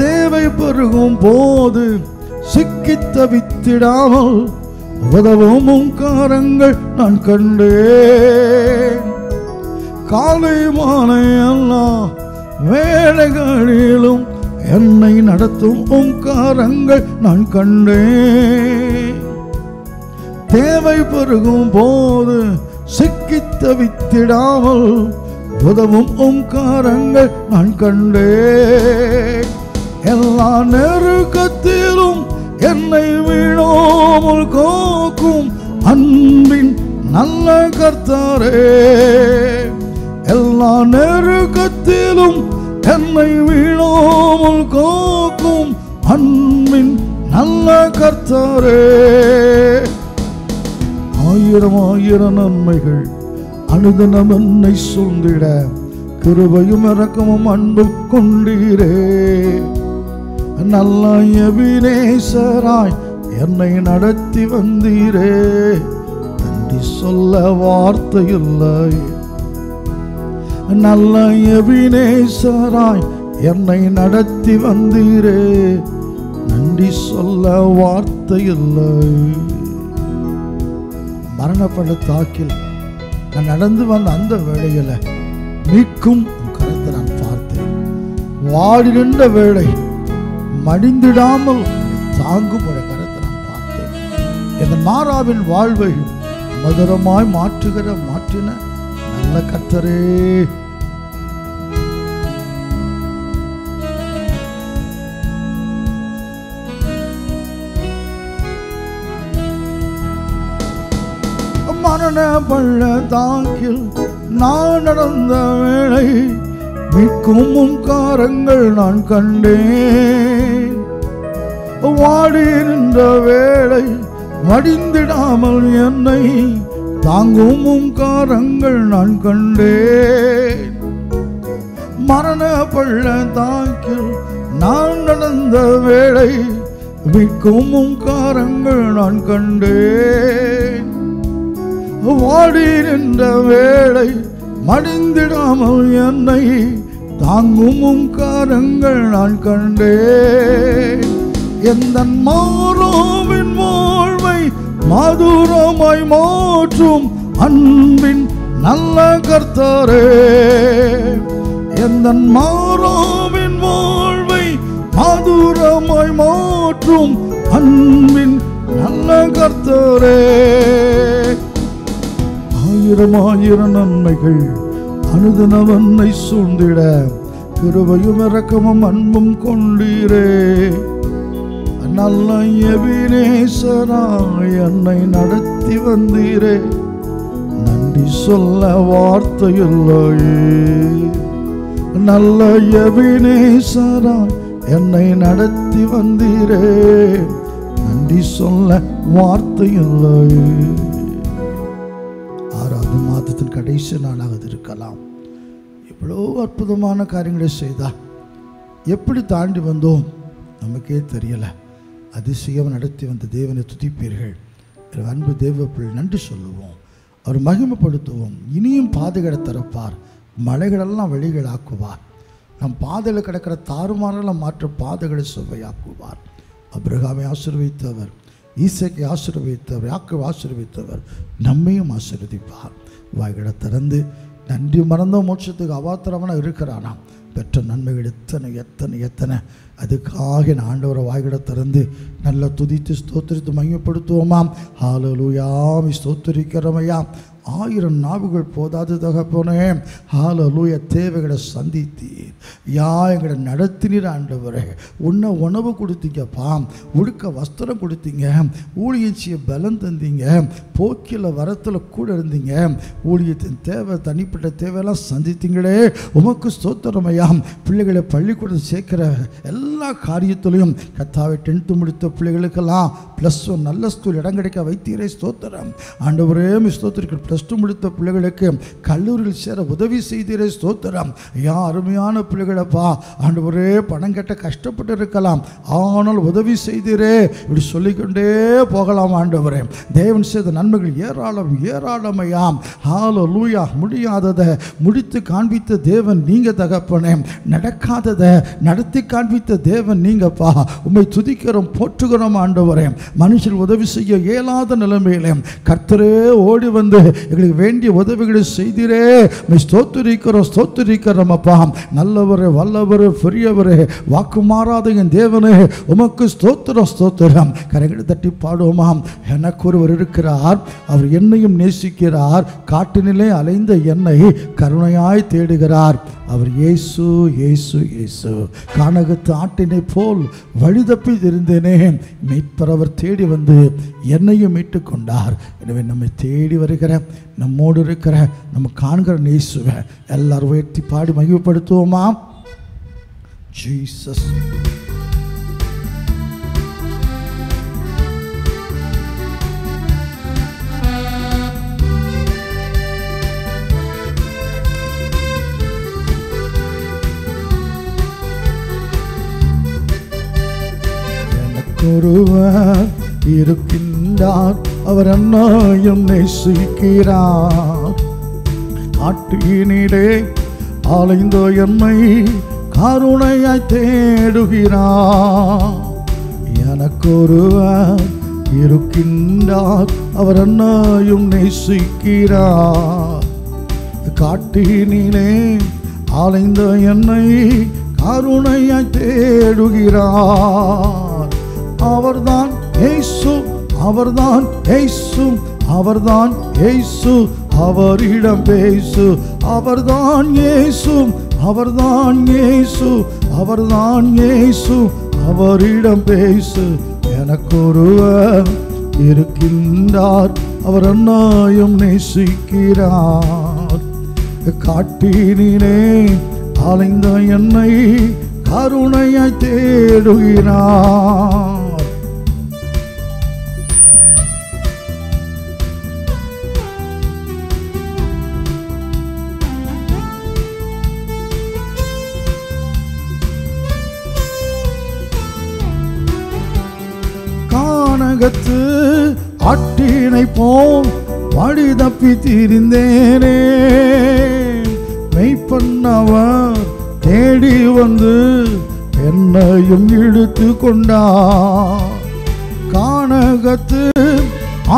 தேவை பெருகும் போது சிக்கி தவித்திடாமல் உதவும் உம் கரங்கள் நான் கண்டேன். காலை மாலை எல்லா வேளைகளிலும் என்னை நடத்தும் உம் கரங்கள் நான் கண்டேன். தேவை பெருகும் போது சிக்கி தவித்திடாமல் உதவும் உம் கரங்கள் நான் கண்டேன். எல்லா நெருக்கத்திலும் என்னை வீழாமல் காக்கும் அன்பின் நல்ல கர்த்தரே. எல்லா நெருக்கத்திலும் என்னை வீழாமல் காக்கும் அன்பின் நல்ல கர்த்தரே. ஆயிரம் நன்மைகள் அனுதினம் என்னை சூழ்ந்திட கிருபையும் இரக்கமும் அன்பும் கொண்டீரே. நல்ல எபினேசராய் என்னை நடத்தி வந்தீரே. நன்றி சொல்ல வார்த்தை இல்லை. நல்ல எபினேசராய் என்னை நடத்தி வந்தீரே. நன்றி சொல்ல வார்த்தை இல்லை. மரண பள்ளத்தாக்கில் நான் நடந்து வந்த அந்த வேளையில மீட்கும் கரத்தை நான் பார்த்தேன். வாடி நின்ற வேளை மடிந்திடாமல் தாங்கும் ஒரு கரத்தை நான் பார்த்தேன். இந்த மாறாவின் வாழ்வை மதுரமாய் மாற்றின நல்ல கர்த்தரே, மரண பள்ளத்தாக்கில் நான் நடந்த வேளை மீட்கும் காரங்கள் நான் கண்டேன். வாடி நின்ற வேளை மடிந்திடாமல் என்னை தாங்கும் காரங்கள் நான் கண்டேன். மரண பள்ளத்தாக்கில் நான் நடந்த வேளை மீட்கும் காரங்கள் நான் கண்டேன். வாடி நின்ற வேளை மடிந்திடாமல் என்னை தாங்கும் காரங்கள் நான் கண்டேன். எந்த மாறாவின் வாழ்வை மதுரமாய் மாற்றும் அன்பின் நல்ல கர்த்தரே, எந்த மாறாவின் வாழ்வை மதுரமாய் மாற்றும் அன்பின் நல்ல கர்த்தரே. ஆயிரம் ஆயிரம் நன்மைகள் அனுதினவன்னை சூழ்ந்திட கிருபையும் இரக்கமும் அன்பும் கொண்டீரே. நல்ல எபினேசராய் என்னை நடத்தி வந்தீரே. நன்றி சொல்ல வார்த்தை இல்லையே. நல்ல எபினேசராய் என்னை நடத்தி வந்தீரே. நன்றி சொல்ல வார்த்தை இல்லையே. மாதத்தின் கடைசி நாளாக இருக்கலாம். இவ்வளோ அற்புதமான காரியங்களை செய்தா எப்படி தாண்டி வந்தோம் நமக்கே தெரியல. அதிசயம் நடத்தி வந்த தேவனை துதிப்பீர்கள். அன்பு தேவ பிள்ளை நன்றி சொல்லுவோம், அவர் மகிமைப்படுத்துவோம். இனியும் பாதைகளை திறப்பார், மலைகளெல்லாம் வழிகள் ஆக்குவார். நம் பாதையில் கிடக்கிற தாறுமாறெல்லாம் மாற்ற பாதைகளை சுவையாக்குவார். அபிரகாமை ஆசீர்வதித்தவர், ஈசாக்கை ஆசீர்வதித்தவர், யாக்கோபை ஆசீர்வதித்தவர் நம்மையும் ஆசீர்வதிப்பார். வாய்களை திறந்து நன்றி மறந்த மோட்சத்துக்கு அவாத்திரமான இருக்கிறானாம். பெற்ற நன்மைகள் எத்தனை எத்தனை எத்தனை. அதுக்காக ஆண்டவரை வாய்களை திறந்து நல்லா துதித்து ஸ்தோத்திரித்து மகிமைப்படுத்துவோமாம். ஹல்லேலூயா ஸ்தோத்திரிக்கிறமையா. 1000 நாவுகள் போதாது தகப்பனே. ஹல்லேலூயா. தேவைகளை சந்தித்தீர் யா, எங்களை நடத்தினீர் ஆண்டவரே. உன்னை உணவு கொடுத்தீங்கப்பா, உடுக்க வஸ்திரம் கொடுத்தீங்க, ஊழியம் செய்ய பலம் தந்தீங்க, போக்கில் வரத்தில் கூட இருந்தீங்க. ஊழியத்தின் தேவை, தனிப்பட்ட தேவையெல்லாம் சந்தித்தீங்களே, உமக்கு ஸ்தோத்திரமையாம். பிள்ளைகளை பள்ளிக்கூடம் சேர்க்கிற எல்லா காரியத்திலையும் கர்த்தாவை 10th முடித்த பிள்ளைகளுக்கெல்லாம் +1 நல்ல ஸ்கூல் இடம் கிடைக்க வைத்தீரே, ஸ்தோத்திரம் ஆண்டவரே. ஸ்தோத்திரிக்க +2 முடித்த பிள்ளைகளுக்கு கல்லூரியில் சேர உதவி செய்தீரே, ஸ்தோத்திரம். யா, அருமையான பிள்ளைகளப்பா ஆண்டவரே. பணம் கட்ட கஷ்டப்பட்டு இருக்கலாம், ஆனால் உதவி செய்தீரே. இப்படி சொல்லிக்கொண்டே போகலாம் ஆண்டவரே. தேவன் செய்த நன்மைகள் ஏராளம் ஏராளமையாம். ஹல்லேலூயா. முடியாததை முடித்து காண்பித்த தேவன் நீங்க தகப்பனே. நடக்காததை நடத்தி காண்பித்த தேவன் நீங்கப்பா. உம்மை துதிக்கிறோம், போற்றுகிறோம் ஆண்டவரே. மனுஷன் உதவி செய்ய இயலாத நிலைமையிலே கர்த்தரே ஓடி வந்து எங்களுக்கு வேண்டிய உதவிகளை செய்தீரே. ஸ்தோத்திரிக்கிறோம் ஸ்தோத்திரிக்கிறோம் அப்பா. நல்லவரே, வல்லவரே, பெரியவரே, வாக்கு மாறாத என் தேவனே, உமக்கு ஸ்தோத்திரம் ஸ்தோத்திரம். கரைகளை தட்டி பாடுவோமாம். எனக்கு ஒருவர் இருக்கிறார், அவர் என்னையும் நேசிக்கிறார். காட்டினிலே அலைந்த என்னை கருணையாய் தேடுகிறார். அவர் இயேசு இயேசு இயேசு. கானகத்து ஆட்டினை போல் வழி தப்பி இருந்தேனே, மீட்பர் அவர் தேடி வந்து என்னையும் மீட்டு கொண்டார். எனவே நம்மை தேடி வருகிற, நம்மோடு இருக்கிற, நம்ம காண்கிற இயேசுவை எல்லாரும் உயர்த்தி பாடி மகிமைப்படுத்துவோமா? ஜீசஸ். ஒருவர் இருக்கின்றார், அவர் என்னையும் நேசிக்கிறார். காட்டினிலே அலைந்த என்னை கருணையாய் தேடுகிறார். எனக்கொருவர் இருக்கின்றார், அவர் என்னையும் நேசிக்கிறார். காட்டினிலே அலைந்த என்னை கருணையாய் தேடுகிறார். அவர்தான் இயேசு, அவர்தான் இயேசு, அவர்தான் இயேசு, அவரிடம் பேசு. அவர்தான் இயேசு, அவர்தான் இயேசு, அவர்தான் இயேசு, அவரிடம் பேசு. எனக்கொருவர் இருக்கின்றார், அவர் என்னையும் நேசிக்கிறார். காட்டினிலே அலைந்த என்னை கருணையாய் தேடுகிறார். கானகத்து அட்டினை போல் வழி தப்பி திரிந்தேனே, மெய்ப்பண்ணவர் தேடி வந்து என்னையும் இழுத்து கொண்டார். கானகத்து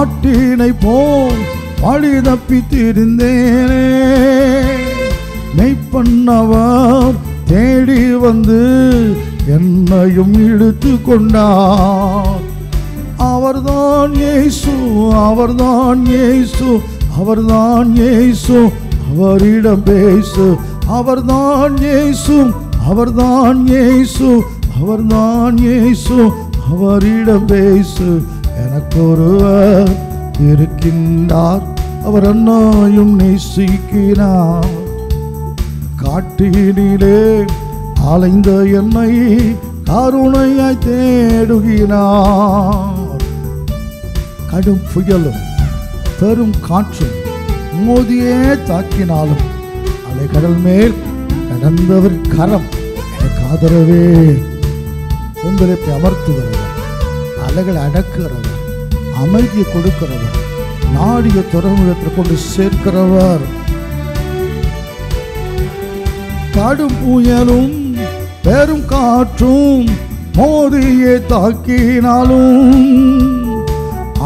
அட்டினை போல் வழி தப்பி திரிந்தேனே, மெய்ப்பண்ணவர் தேடி வந்து என்னையும் இழுத்து கொண்டார். அவர்தான் இயேசு, அவர்தான் இயேசு, அவர்தான் இயேசு, அவரிடம் பேசு. அவர்தான் இயேசு, அவர்தான் இயேசு, அவர்தான் இயேசு, அவரிடம் பேசு. எனக்கொருவர் இருக்கின்றார், அவர் என்னையும் நேசிக்கிறார். காட்டினிலே அலைந்த என்னை கருணையாய் தேடுகிறார். கடும் புயலும் பெரும் காற்றும் மோதியே தாக்கினாலும் அலைக்கடல் மேல் கடந்தவர் கரம் எனக்கு ஆதரவே. கொந்தளிப்பை அமர்த்துகிறவர், அலைகளை அடக்குகிறவர், அமைதியை கொடுக்கிறவர், நாடிய துறைமுகத்தில் கொண்டு சேர்க்கிறவர். கடும் புயலும் பெரும் காற்றும் மோதியே தாக்கினாலும்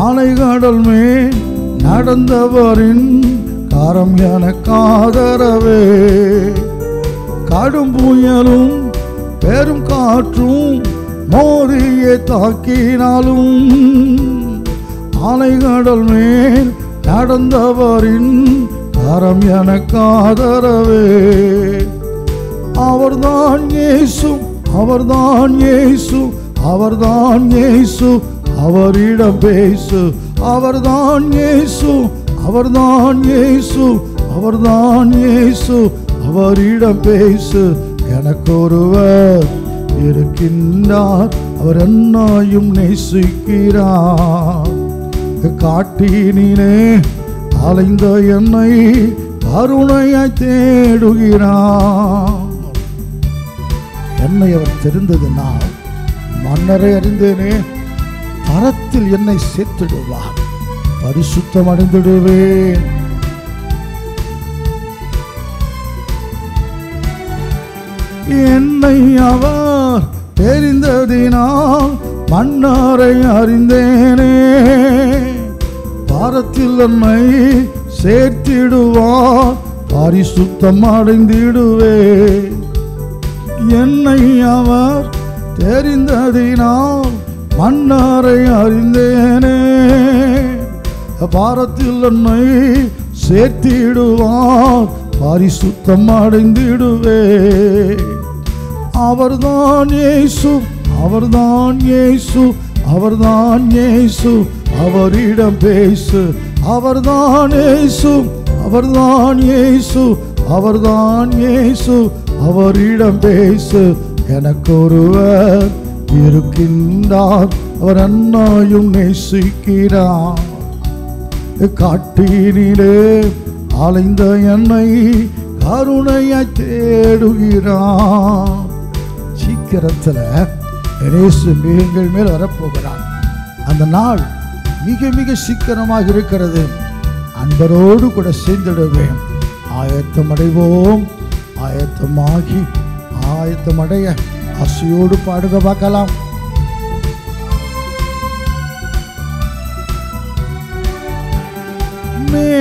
அலைகடல் மேல் நடந்தவரின் கரம் எனக்கு ஆதரவே. கடும் புயலும் பெரும் காற்றும் மோதியே தாக்கினாலும் அலைகடல் மேல் நடந்தவரின் கரம் எனக்கு ஆதரவே. அவர்தான் இயேசு, அவர்தான் இயேசு, அவர்தான் இயேசு, அவரிடம் பேசு. அவர்தான் இயேசு, அவர்தான் இயேசு, அவர்தான் இயேசு, அவரிடம் பேசு. எனக்கொருவர் இருக்கின்றார், அவர் என்னையும் நேசிக்கிறார். காட்டினிலே அலைந்த என்னை கருணையாய் தேடுகிறார். என்னை அவர் தெரிந்ததினால் மன்னரை அறிந்தேனே, தரத்தில் என்னை சேர்த்திடுவார், பரிசுத்தம் அடைந்திடுவேன். என்னை அவர் தெரிந்ததினால் மன்னரை அறிந்தேனே, பாரத்தில் என்னை சேர்த்திடுவார், பரிசுத்தம் அடைந்திடுவேன். என்னை அவர் தெரிந்ததினால் மன்னரை அறிந்தேனே, பாரத்தில் என்னை சேர்த்திடுவார், பரிசுத்தம் அடைந்திடுவேன். அவர்தான் இயேசு, அவர்தான் இயேசு, அவர்தான் இயேசு, அவரிடம் பேசு. அவர்தான் இயேசு, அவர்தான் இயேசு, அவர்தான் இயேசு, அவரிடம் பேசு. எனக்கொருவர் இருக்கின்றார், அவர் என்னையும் நேசிக்கிறார். காட்டினிலே அலைந்த என்னை கருணையாய் தேடுகிறார். சீக்கிரத்தில் இயேசு எங்கள் மேல் வரப்போகிறார். அந்த நாள் மிக மிக சீக்கிரமாக இருக்கிறது. அன்பரோடு கூட சேர்ந்திடுவேன். ஆயத்தமடைவோம். ஆயத்தமாகி ஆயத்தமடைய ஆசையோடு பாடுக பார்க்கலாம்.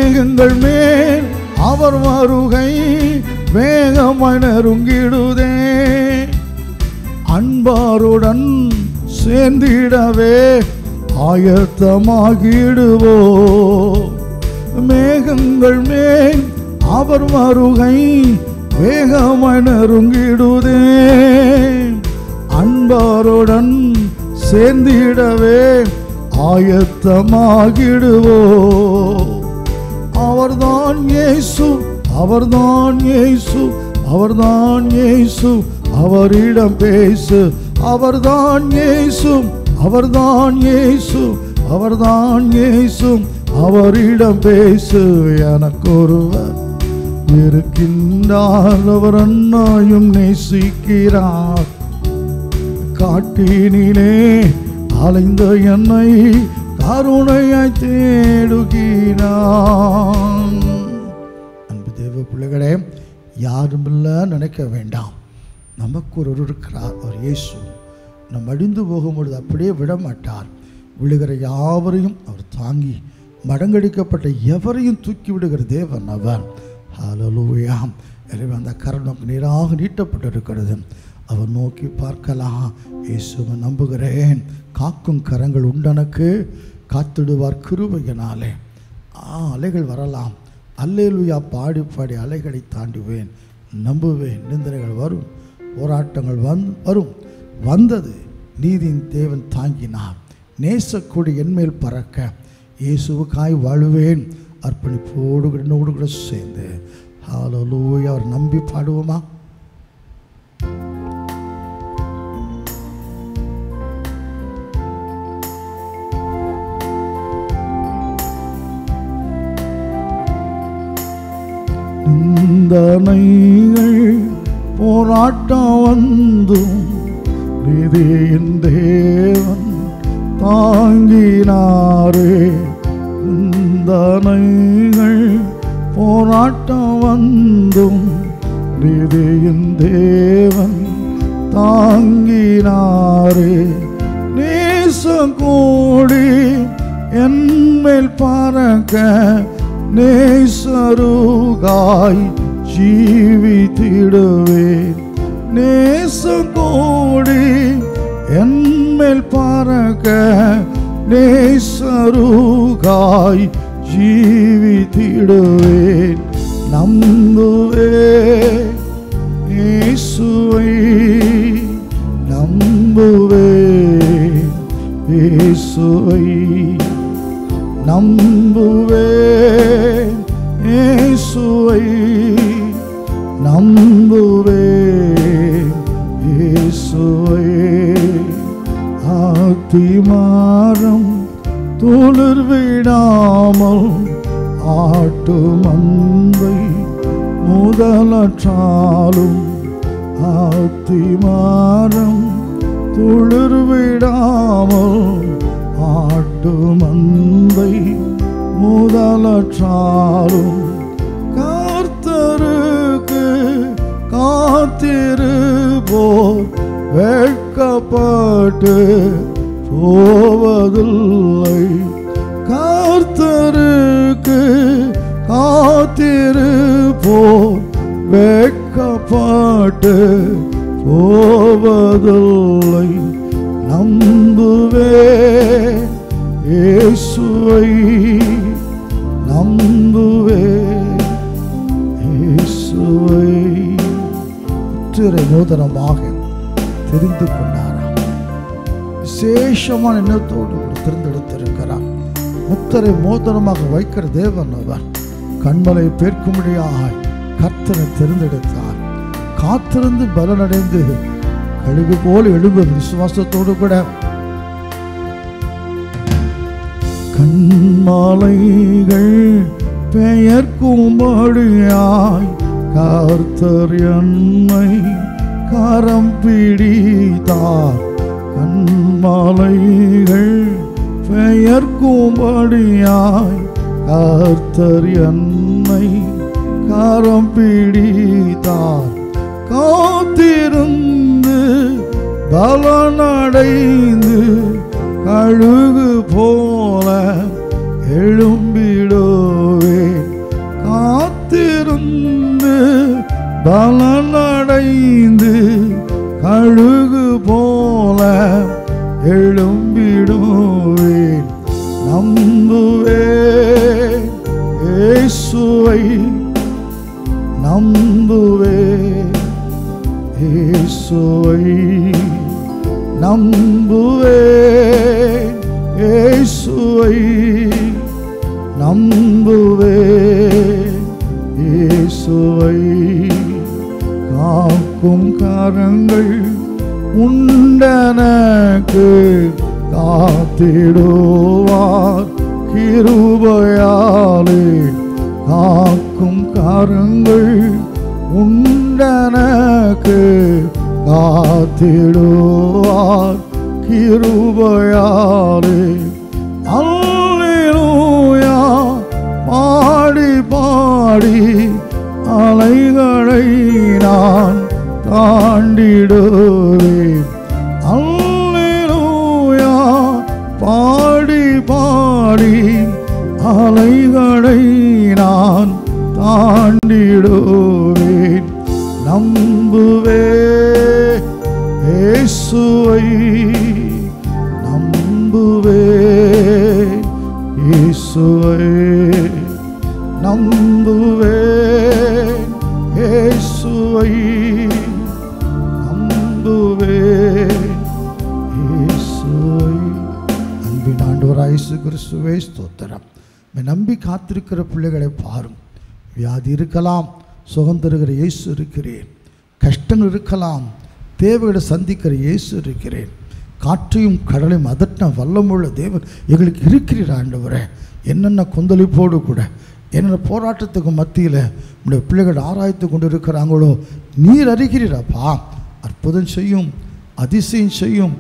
மேகங்கள் மேல் அவர் வருகை வேகமாய் நெருங்கிடுதே. அன்பாருடன் சேர்ந்திடவே ஆயத்தமாகிடுவோ. மேகங்கள் மேல் அவர் வருகை வேகமாய் நெருங்கிடுதே. அன்பாருடன் சேர்ந்திடவே ஆயத்தமாகிடுவோ. அவர்தான் இயேசு, அவர்தான் இயேசு, அவர்தான் இயேசு, அவரிடம் பேசு. அவர்தான் இயேசு, அவர்தான் இயேசு, அவர்தான் இயேசு, அவரிடம் பேசு. எனக்கொருவர் இருக்கின்றார், அவர் அன்னாயும் நேசிக்கிறார். காட்டினிலே அலைந்த என்னை கருணையாய் தேடுகிறான். அன்பு தேவ பிள்ளைகளே, யாருமில்ல நினைக்க வேண்டாம். நமக்கு ஒரு இருக்கிறார், அவர் இயேசு. நம் அழிந்து போகும்பொழுது அப்படியே விட மாட்டார். விழுகிற யாவரையும் அவர் தாங்கி மடங்கடிக்கப்பட்ட எவரையும் தூக்கி விடுகிற தேவன் அவர். ஹல்லேலூயா. எனவே அந்த கரம் நமக்கு நேராக நீட்டப்பட்டிருக்கிறது. அவர் நோக்கி பார்க்கலாம். இயேசுவை நம்புகிறேன், காக்கும் கரங்கள் உண்டனக்கு, காத்திடுவார் கிருபையினாலே. அலைகள் வரலாம், அல்லேலூயா பாடி பாடி அலைகளை தாண்டுவேன், நம்புவேன். நிந்தனைகள் வரும், போராட்டங்கள் வரும். வந்தது, நீதியின் தேவன் தாங்கினார். நேசக்கூடி என்மேல் பறக்க இயேசுவுக்காய் வாழுவேன். அர்ப்பணிப்போடு என்னோடு கூட சேர்ந்து ஹல்லேலூயா அவர் நம்பி பாடுவோமா? நிந்தனைகள் போராட்டம் வந்தும் நீதியின் தேவன் தாங்கினாரே. நிந்தனைகள் போராட்டம் வந்தும் நீதியின் தேவன் தாங்கினாரே. நேசம் கூடி என்மேல் பறக்க நேசருகாய் ஜீவித்திடுவேன். நேசம் கூடி என்மேல் பறக்க நேசருகாய் ஜீவித்திடுவேன். நம்புவேன் இயேசுவை, நம்புவேன் இயேசுவை, நம்புவேன் இயேசுவை, நம்புவேன் இயேசுவை. ஆத்திமாரம் துளிர் விடாமல் ஆட்டு மந்தை முதலற்றாலும், ஆத்திமாரம் துளிர் விடாமல் ஆட்டு மந்தை முதலற்றாலும், கர்த்தருக்கு காத்திருப்போர் வெட்கப்பட்டு போவதில்லை. கர்த்தருக்கு காத்திருப்போர் வெட்கப்பட்டு போவதில்லை. நம்புவேன் இயேசுவை, நம்புவேன் இயேசுவை. முத்திரை மோதிரமாக தெரிந்து கொண்டாராம். விசேஷமான எண்ணத்தோடு தேர்ந்தெடுத்திருக்கிறார். முத்திரை மோதிரமாக வைக்கிற தேவன் அவர். கண்மலை பேர்க்கும்படியாக கர்த்தரை தேர்ந்தெடுத்தார். காத்திருந்து பலனடைந்து கழுகு போல் எழும்பும் விசுவாசத்தோடு கூட கண்மாலைகள் பெயர்க்கும்படியாய் கர்த்தர் என்னை கரம் பிடித்தார். கண்மாலைகள் பெயர்க்கும்படியாய் கர்த்தர் என்னை கரம் பிடித்தார். காத்திருந்து பலனடைந்து கழுகு போல எழும்பிடுவேன். பலனடைந்து கழுகு போல எழும்பிடுவேன். நம்புவேன் இயேசுவை, நம்புவேன் இயேசுவை, நம்புவேன் இயேசுவை, நம்புவேன் இயேசுவை. காக்கும் கரங்கள் உண்டனக்கு காத்திடுவார் கிருபையாலே. காக்கும் கரங்கள் உண்டனக்கு காத்திடுவார் கிருபையாலே. அல்லேலூயா பாடி பாடி அலைகளை நான் தாண்டிடுவேன். அல்லேலூயா பாடி பாடி அலைகளை நான் தாண்டிடுவேன். நம்புவேன் இயேசுவை, நம்புவேன் இயேசுவை, நம்புவேன் இயேசுவை, நம்புவேன் இயேசுவை. அன்பின் ஆண்டவராகிய இயேசு கிறிஸ்துவே ஸ்தோத்திரம். நம்பி காத்திருக்கிற பிள்ளைகளை பாரும். வியாதி இருக்கலாம், சுகம் தருகிற இயேசு இருக்கிறேன். கஷ்டங்கள் இருக்கலாம், தேவைகளை சந்திக்கிற இயேசு இருக்கிறேன். காற்றையும் கடலையும் அதட்ட வல்லமுள்ள தேவன் எங்களுக்கு இருக்கிறீர் ஆண்டவரே. என்னென்ன கொந்தளிப்போடு கூட என்னென்ன போராட்டத்துக்கு மத்தியில் உடைய பிள்ளைகள் ஆராய்த்து கொண்டு இருக்கிறாங்களோ நீர் அறிகிறீரப்பா. அற்புதம் செய்யும், அதிசயம் செய்யும்.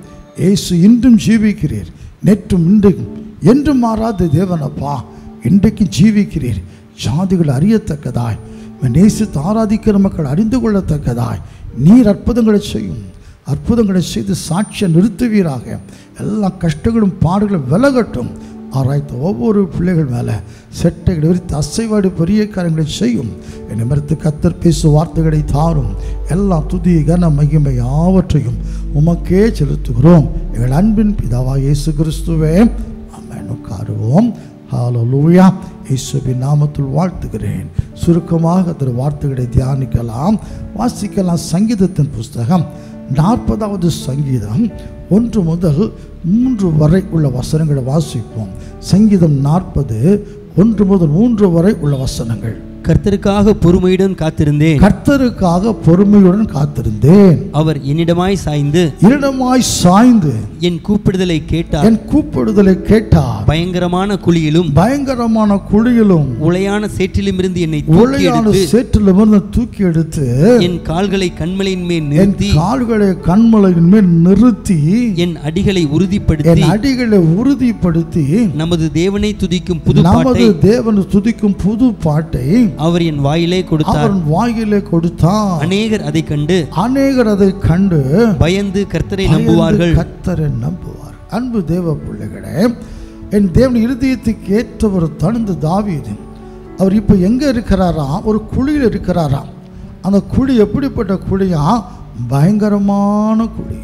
இயேசு இன்றும் ஜீவிக்கிறீர், நேற்றும் இன்றைக்கும் என்றும் மாறாத தேவனப்பா. இன்றைக்கும் ஜீவிக்கிறீர். ஜாதிகள் அறியத்தக்கதாய், நேசித்து ஆராதிக்கிற மக்கள் அறிந்து கொள்ளத்தக்கதாய் நீர் அற்புதங்களை செய்யும். அற்புதங்களை செய்து சாட்சியை நிறுத்துவீராக. எல்லா கஷ்டங்களும் பாடுகளும் விலகட்டும். ஆராய்த்த ஒவ்வொரு பிள்ளைகள் மேலே செட்டைகளை விரித்து அசைவாடு பெரிய காரியங்களை செய்யும். என்னை மறுத்து கர்த்தர் பேசு வார்த்தைகளை தாரும். எல்லா துதி கன மகிமை யாவற்றையும் உமக்கே செலுத்துகிறோம் எங்கள் அன்பின் பிதாவாகிய இயேசு கிறிஸ்துவே. ஆமென். உட்காருவோம். ஹல்லேலூயா. இயேசுவின் நாமத்தில் வாழ்த்துகிறேன். சுருக்கமாக திரு வார்த்தைகளை தியானிக்கலாம், வாசிக்கலாம். சங்கீதத்தின் புஸ்தகம் 40வது சங்கீதம் 1 முதல் 3 வரை உள்ள வசனங்களை வாசிப்போம். சங்கீதம் 40 1 முதல் 3 வரை உள்ள வசனங்கள். கர்த்தருக்காக பொறுமையுடன் காத்திருந்தேன், கர்த்தருக்காக பொறுமையுடன் காத்திருந்தேன். அவர் என்னிடமாய் சாய்ந்து என் கூப்பிடுதலை கேட்டார். பயங்கரமான குழியிலும் உளையான சேற்றிலுமிருந்து என்னை தூக்கி எடுத்து என் கால்களை கன்மலையின் மேல் நிறுத்தி என் அடிகளை உறுதிப்படுத்தி நமது தேவனை துதிக்கும் புது பாட்டை அவர் என் வாயிலே கொடுத்தார். அநேகர் அதை கண்டு பயந்து கர்த்தரை நம்புவார்கள். அன்பு தேவ பிள்ளைகளே, என் தேவன் இருதயத்துக்கு ஏற்றவர் தகுந்த தாவீது. அவர் இப்போ எங்கே இருக்கிறாராம்? ஒரு குழியில் இருக்கிறாராம். அந்த குழி எப்படிப்பட்ட குழியா? பயங்கரமான குழி.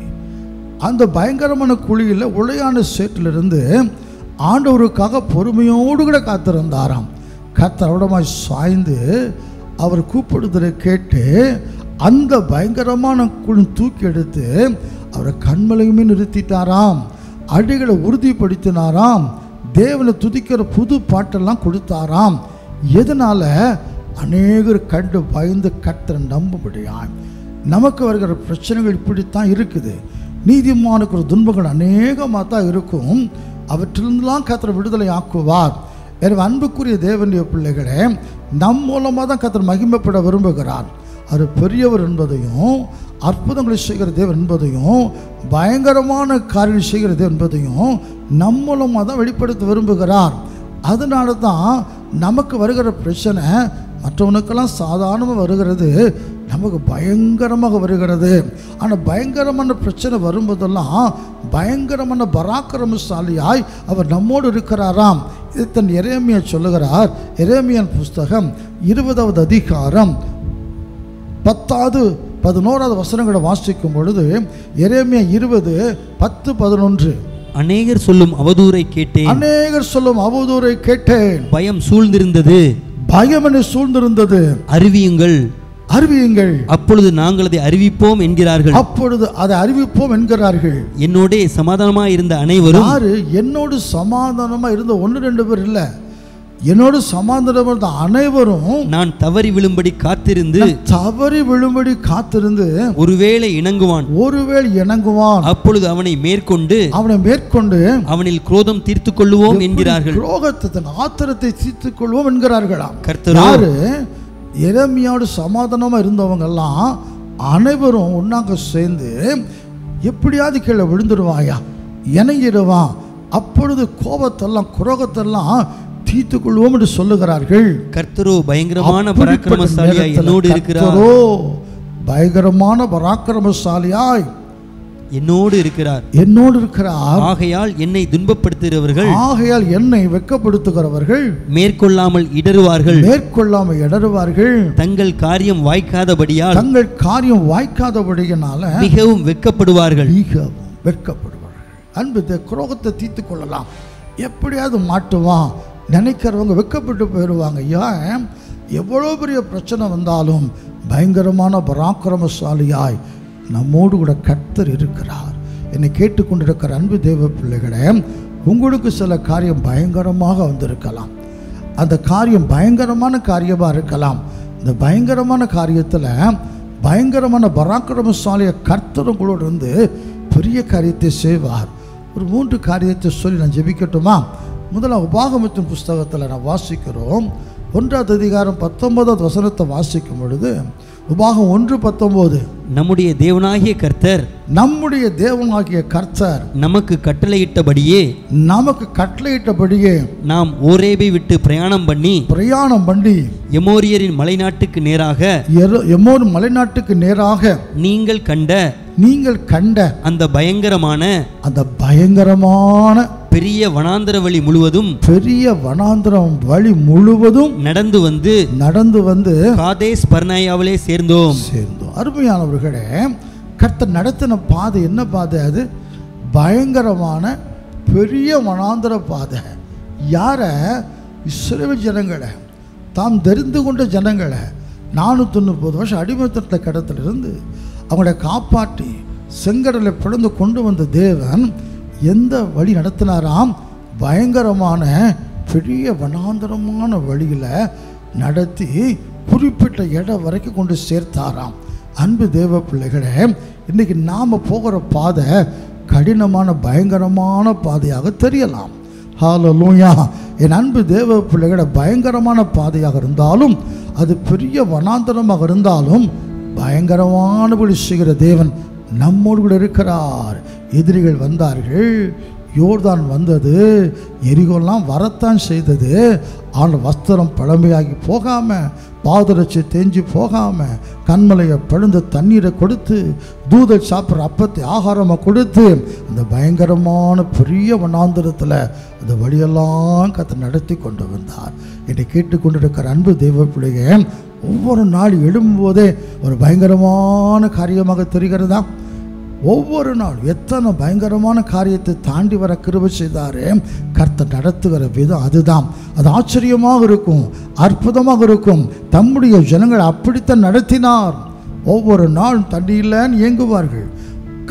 அந்த பயங்கரமான குழியில் உளையான சேற்றிலிருந்து ஆண்டவருக்காக பொறுமையோடு கூட காத்திருந்தாராம். கர்த்தர் அவரிடமாய் சாய்ந்து அவர் கூப்பிடுதலை கேட்டு அந்த பயங்கரமான குழி தூக்கி எடுத்து அவரை கண்மலையுமே நிறுத்திட்டாராம். அடிகளை உறுதிப்படுத்தினாராம். தேவனை துதிக்கிற புது பாட்டெல்லாம் கொடுத்தாராம். எதனால? அநேகர் கண்டு பயந்து கர்த்தரை நம்பும்படியாய். நமக்கு வருகிற பிரச்சனைகள் இப்படித்தான் இருக்குது. நீதிமானுக்கு ஒரு துன்பங்கள் அநேகமாக தான் இருக்கும். அவற்றிலிருந்துலாம் கர்த்தர் விடுதலை ஆக்குவார். எனவே அன்புக்குரிய தேவனுடைய பிள்ளைகளே, நம் மூலமாக தான் கர்த்தர் மகிமைப்பட விரும்புகிறார். அவர் பெரியவர் என்பதையும், அற்புதங்களை செய்கிற தேவன் என்பதையும், பயங்கரமான காரியங்கள் செய்கிற தேவன் என்பதையும் நம் மூலமாக தான் வெளிப்படுத்த விரும்புகிறார். அதனால தான் நமக்கு வருகிற பிரச்சனை மற்றவனுக்கெல்லாம் சாதாரணமாக வருகிறது, நமக்கு பயங்கரமாக வருகிறது. ஆனால் பயங்கரமான பிரச்சனை வரும்போதெல்லாம் பயங்கரமான பராக்கிரமசாலியாய் அவர் நம்மோடு இருக்கிறாராம். இதை தன் எரேமியா சொல்லுகிறார். எரேமியான் புஸ்தகம் 20வது அதிகாரம் 10வது 11வது வசனங்களை வாசிக்கும் பொழுது எரேமியா 20:10-11 அநேகர் சொல்லும் அவதூறை கேட்டேன், அநேகர் சொல்லும் அவதூறை கேட்டேன், பயம் சூழ்ந்திருந்தது, பயம் என்னை சூழ்ந்திருந்தது, அறிவியுங்கள் அறிவியுங்கள், அப்பொழுது நாங்கள் அதை அறிவிப்போம் என்கிறார்கள். அப்பொழுது அதை அறிவிப்போம் என்கிறார்கள். என்னோட சமாதானமா இருந்த அனைவரும், யாரு என்னோடு சமாதானமா இருந்த 1-2 பேர் இல்ல, என்னோடு சமாதானமா இருந்த அனைவரும் நான் தவறி விழும்படி காத்திருந்து ஒருவேளை இணங்குவான் அப்பொழுது அவனை மேற்கொண்டு அவனில் குரோதம் தீர்த்துக் கொள்வோம் என்கிறார்கள். ஆத்திரத்தை தீர்த்துக் கொள்வோம் என்கிறார்களாம். கர்த்தர் எரேமியாவோடு சமாதானமா இருந்தவங்க எல்லாம் அனைவரும் ஒன்னாக சேர்ந்து எப்படியாவது கீழே விழுந்துடுவாயா, இணங்கிடுவான், அப்பொழுது கோபத்தெல்லாம் குரோகத்தெல்லாம் தீர்த்துக் கொள்வோம் என்று சொல்லுகிறார்கள். கர்த்தரோ பயங்கரமான பராக்கிரமசாலியாய் என்னோடு இருக்கிறார், பயங்கரமான பராக்கிரமசாலியாய் என்னோடு இருக்கிறார், ஆகையால் என்னை துன்பப்படுத்துகிறவர்கள், ஆகையால் என்னை வெட்கப்படுத்துகிறவர்கள் மேற்கொள்ளாமல் இடறுவார்கள், தங்கள் காரியம் வாய்க்காதபடியினால மிகவும் வெட்கப்படுவார்கள். அன்பு குரோகத்தை தீர்த்து கொள்ளலாம், எப்படியாவது மாட்டுவான் நினைக்கிறவங்க வெட்கப்பட்டு போயிடுவாங்க. ஏன் எவ்வளோ பெரிய பிரச்சனை வந்தாலும் பயங்கரமான பராக்கிரமசாலியாய் நம்மோடு கூட கர்த்தர் இருக்கிறார். என்னை கேட்டுக்கொண்டிருக்கிற அன்பு தேவ பிள்ளைகளே, உங்களுக்கு சில காரியம் பயங்கரமாக வந்திருக்கலாம், அந்த காரியம் பயங்கரமான காரியமாக இருக்கலாம். இந்த பயங்கரமான காரியத்தில் பயங்கரமான பராக்கிரமசாலிய கர்த்தர் உங்களோடு இருந்து பெரிய காரியத்தை செய்வார். ஒரு 3 காரியத்தை சொல்லி நான் ஜெபிக்கட்டுமா? முதல்ல உபாகமத்தின் புஸ்தகத்தில் நான் வாசிக்கிறோம், 1வது அதிகாரம் 19வது வசனத்தை வாசிக்கும் பொழுது உபாகம் 1:19 நம்முடைய தேவனாகிய கர்த்தர் நமக்கு கட்டளையிட்டபடியே நாம் ஓரேபை விட்டு பிரயாணம் பண்ணி எமோரியரின் மலைநாட்டுக்கு நேராக நீங்கள் கண்ட அந்த பயங்கரமான பெரிய வனாந்தர வழி முழுவதும் நடந்து வந்து காதேஸ் பர்னேயாவிலே சேர்ந்தோம். அருமையானவர்களே, கர்த்தர் நடத்தின பாதை என்ன பாதை? அது பயங்கரமான பெரிய வனாந்தர பாதை. யார? இஸ்ரவேல் ஜனங்களை, தாம் தெரிந்து கொண்ட ஜனங்களை 430 வருஷம் அடிமைத்தன கடத்திலிருந்து அவங்களை காப்பாற்றி செங்கடலை பிளந்து கொண்டு வந்த தேவன் எந்த வழி நடத்தினாராம்? பயங்கரமான பெரிய வனாந்தரமான வழியில் நடத்தி குறிப்பிட்ட இடம் வரைக்கும் கொண்டு சேர்த்தாராம். அன்பு தேவ பிள்ளைகளே, இன்றைக்கி நாம் போகிற பாதை கடினமான பயங்கரமான பாதையாக தெரியலாம். ஹல்லேலூயா. என் அன்பு தேவ பிள்ளைகள, பயங்கரமான பாதையாக இருந்தாலும், அது பெரிய வனாந்தரமாக இருந்தாலும், பயங்கரமானபடி செய்கிற தேவன் நம்மோடு கூட இருக்கிறார். எதிரிகள் வந்தார்கள், யோர்தான் வந்தது, எரிகோலாம் வரத்தான் செய்தது. ஆனால் வஸ்திரம் பழமையாகி போகாமல், பாதரட்சி தேஞ்சி போகாமல், கண்மலையை பழுந்த தண்ணீரை கொடுத்து, தூதர் சாப்பிட்ற அப்பத்தை ஆகாரமாக கொடுத்து, அந்த பயங்கரமான பெரிய வனாந்தரத்தில் அந்த வழியெல்லாம் கர்த்தர் நடத்தி கொண்டு வந்தார். என்னை கேட்டுக்கொண்டிருக்கிற அன்பு தெய்வ பிள்ளையே, ஒவ்வொரு நாள் எழும்போதே ஒரு பயங்கரமான காரியமாக தெரிகிறதா? ஒவ்வொரு நாள் எத்தனை பயங்கரமான காரியத்தை தாண்டி வர கிருபை செய்தாரே. கர்த்தர் நடத்துகிற விதம் அதுதான். அது ஆச்சரியமாக இருக்கும், அற்புதமாக இருக்கும். தம்முடைய ஜனங்கள் அப்படித்தான் நடத்தினார். ஒவ்வொரு நாள் தண்ணி இல்லைன்னு ஏங்குவார்கள்,